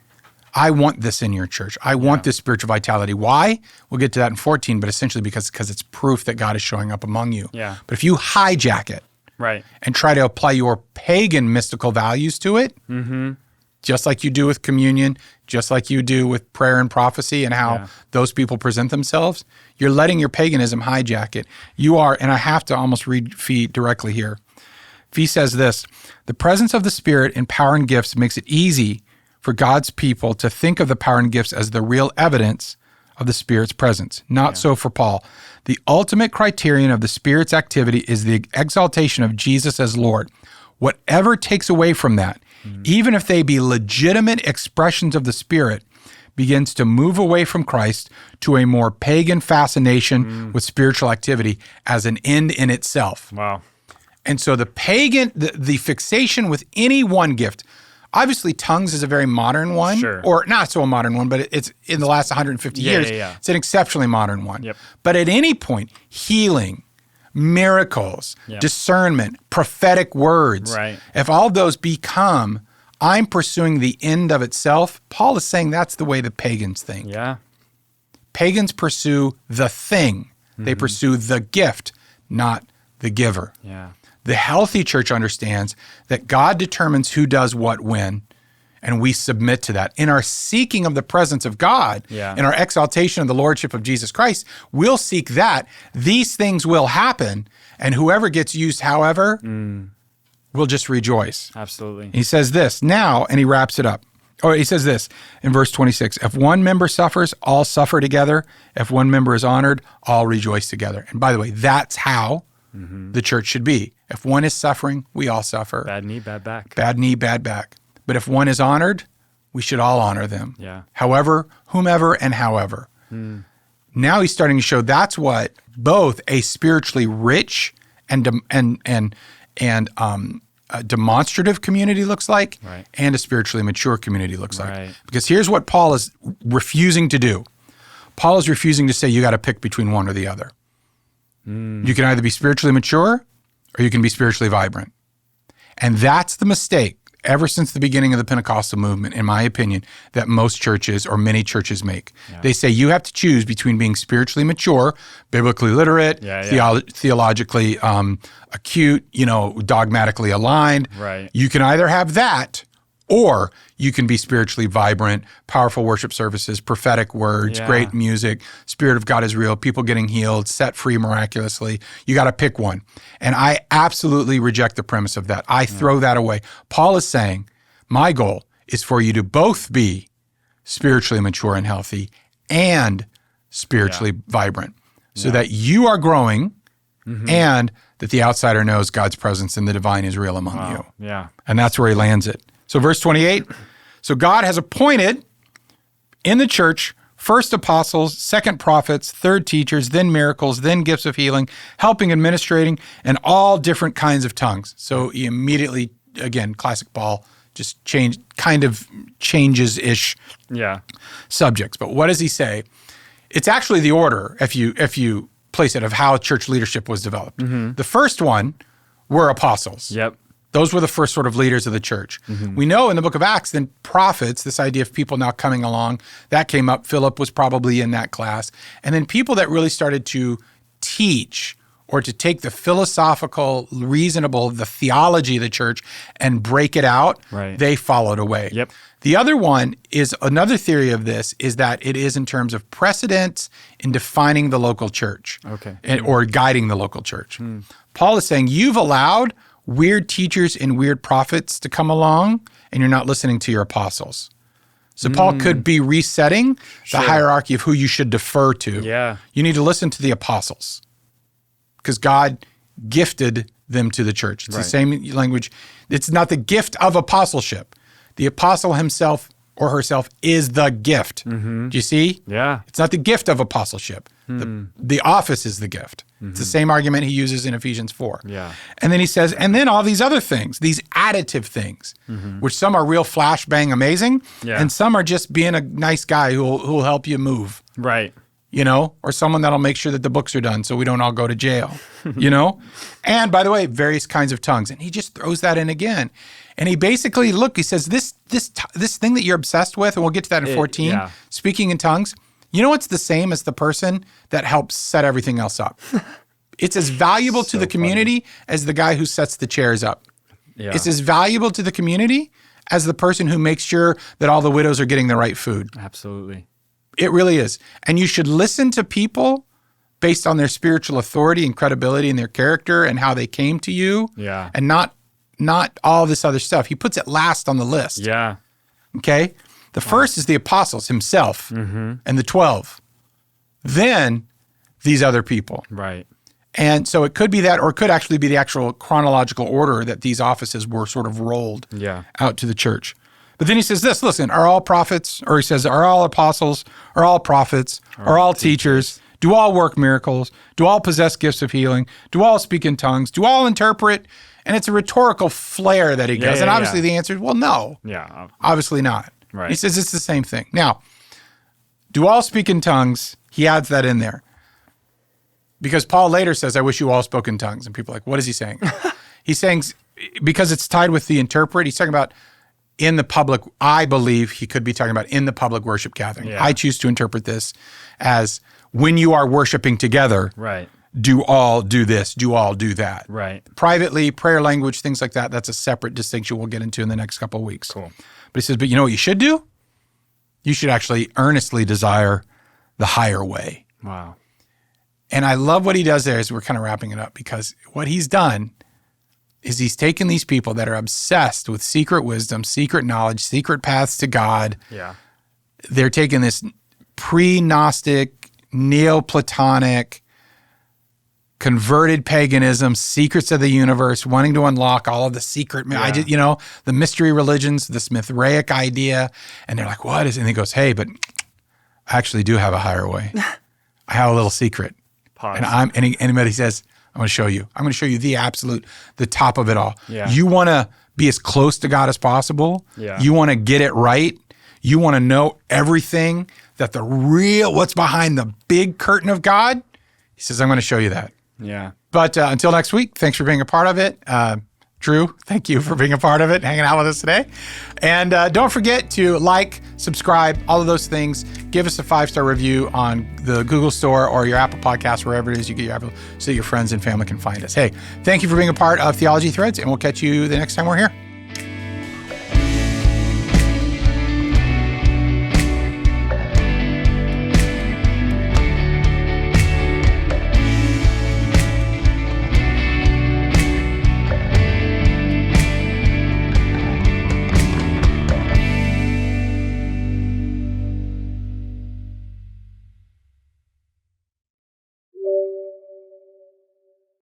I want this in your church. I want this spiritual vitality. Why? We'll get to that in 14, but essentially because it's proof that God is showing up among you. Yeah. But if you hijack it and try to apply your pagan mystical values to it, just like you do with communion, just like you do with prayer and prophecy and how those people present themselves, you're letting your paganism hijack it. You are, and I have to almost read Fee directly here. Fee says this, the presence of the Spirit in power and gifts makes it easy for God's people to think of the power and gifts as the real evidence of the Spirit's presence. Not so for Paul. The ultimate criterion of the Spirit's activity is the exaltation of Jesus as Lord. Whatever takes away from that, even if they be legitimate expressions of the Spirit, begins to move away from Christ to a more pagan fascination with spiritual activity as an end in itself. Wow. And so the fixation with any one gift, obviously, tongues is a very modern one, or not so a modern one, but it's in the last 150 years. It's an exceptionally modern one. Yep. But at any point, healing, miracles, discernment, prophetic words, if all those become, I'm pursuing the end of itself, Paul is saying that's the way the pagans think. Yeah. Pagans pursue the thing. They pursue the gift, not the giver. Yeah. The healthy church understands that God determines who does what when, and we submit to that. In our seeking of the presence of God, in our exaltation of the lordship of Jesus Christ, we'll seek that. These things will happen, and whoever gets used however, we'll just rejoice. Absolutely. He says this now, and he wraps it up. Oh, he says this in verse 26, if one member suffers, all suffer together. If one member is honored, all rejoice together. And by the way, that's how the church should be. If one is suffering, we all suffer. Bad knee, bad back. Bad knee, bad back. But if one is honored, we should all honor them. Yeah. However, whomever, and however. Now he's starting to show that's what both a spiritually rich and a demonstrative community looks like, and a spiritually mature community looks like. Because here's what Paul is refusing to do. Paul is refusing to say you got to pick between one or the other. You can either be spiritually mature or you can be spiritually vibrant. And that's the mistake ever since the beginning of the Pentecostal movement, in my opinion, that most churches or many churches make. They say you have to choose between being spiritually mature, biblically literate, theologically acute, dogmatically aligned. You can either have that, or you can be spiritually vibrant, powerful worship services, prophetic words, great music, Spirit of God is real, people getting healed, set free miraculously. You got to pick one. And I absolutely reject the premise of that. I throw that away. Paul is saying, my goal is for you to both be spiritually mature and healthy and spiritually vibrant, so that you are growing and that the outsider knows God's presence and the divine is real among you. And that's where he lands it. So verse 28, so God has appointed in the church first apostles, second prophets, third teachers, then miracles, then gifts of healing, helping, administrating, and all different kinds of tongues. So he immediately, again, classic Paul, just changes-ish subjects. But what does he say? It's actually the order, if you place it, of how church leadership was developed. The first one were apostles. Those were the first sort of leaders of the church. We know in the book of Acts, then prophets, this idea of people now coming along, that came up. Philip was probably in that class. And then people that really started to teach or to take the philosophical, reasonable, the theology of the church and break it out, they followed away. The other one is, another theory of this is that it is in terms of precedence in defining the local church or guiding the local church. Paul is saying, you've allowed weird teachers and weird prophets to come along, and you're not listening to your apostles. So Paul could be resetting the hierarchy of who you should defer to. You need to listen to the apostles because God gifted them to the church. It's the same language. It's not the gift of apostleship. The apostle himself or herself is the gift. Do you see? It's not the gift of apostleship. The office is the gift. It's the same argument he uses in Ephesians 4. And then he says, and then all these other things, these additive things, which some are real flashbang amazing, and some are just being a nice guy who'll help you move. Or someone that'll make sure that the books are done so we don't all go to jail, And by the way, various kinds of tongues. And he just throws that in again. And he basically, he says, this thing that you're obsessed with, and we'll get to that in 14, speaking in tongues, it's the same as the person that helps set everything else up. It's as valuable to the community as the guy who sets the chairs up. It's as valuable to the community as the person who makes sure that all the widows are getting the right food. Absolutely. It really is. And you should listen to people based on their spiritual authority and credibility and their character and how they came to you. And not all this other stuff. He puts it last on the list. Okay? The first is the apostles himself and the 12. Then these other people. And so it could be that, or it could actually be the actual chronological order that these offices were sort of rolled out to the church. But then he says this, listen, are all prophets, or he says, are all apostles, are all prophets, are all teachers, do all work miracles, do all possess gifts of healing, do all speak in tongues, do all interpret? And it's a rhetorical flair that he gives. And obviously the answer is, well, no. Obviously not. He says it's the same thing. Now, do all speak in tongues? He adds that in there. Because Paul later says, I wish you all spoke in tongues. And people are like, what is he saying? He's saying, because it's tied with the interpret, he's talking about in the public, I believe he could be talking about in the public worship gathering. I choose to interpret this as when you are worshiping together, do all do this, do all do that. Right. Privately, prayer language, things like that, that's a separate distinction we'll get into in the next couple of weeks. Cool. But he says, but you know what you should do? You should actually earnestly desire the higher way. Wow. And I love what he does there as we're kind of wrapping it up, because what he's done is he's taken these people that are obsessed with secret wisdom, secret knowledge, secret paths to God. Yeah. They're taking this pre-Gnostic, Neoplatonic, converted paganism, secrets of the universe, wanting to unlock all of the secret, the mystery religions, this Mithraic idea. And they're like, what is it? And he goes, hey, but I actually do have a higher way. I have a little secret. Pause. And anybody says, I'm going to show you. I'm going to show you the absolute, the top of it all. Yeah. You want to be as close to God as possible. Yeah. You want to get it right. You want to know everything that what's behind the big curtain of God. He says, I'm going to show you that. Yeah. But until next week, thanks for being a part of it. Drew, thank you for being a part of it, hanging out with us today. And don't forget to like, subscribe, all of those things. Give us a 5-star review on the Google Store or your Apple Podcast, wherever it is you get your Apple, so that your friends and family can find us. Hey, thank you for being a part of Theology Threads, and we'll catch you the next time we're here.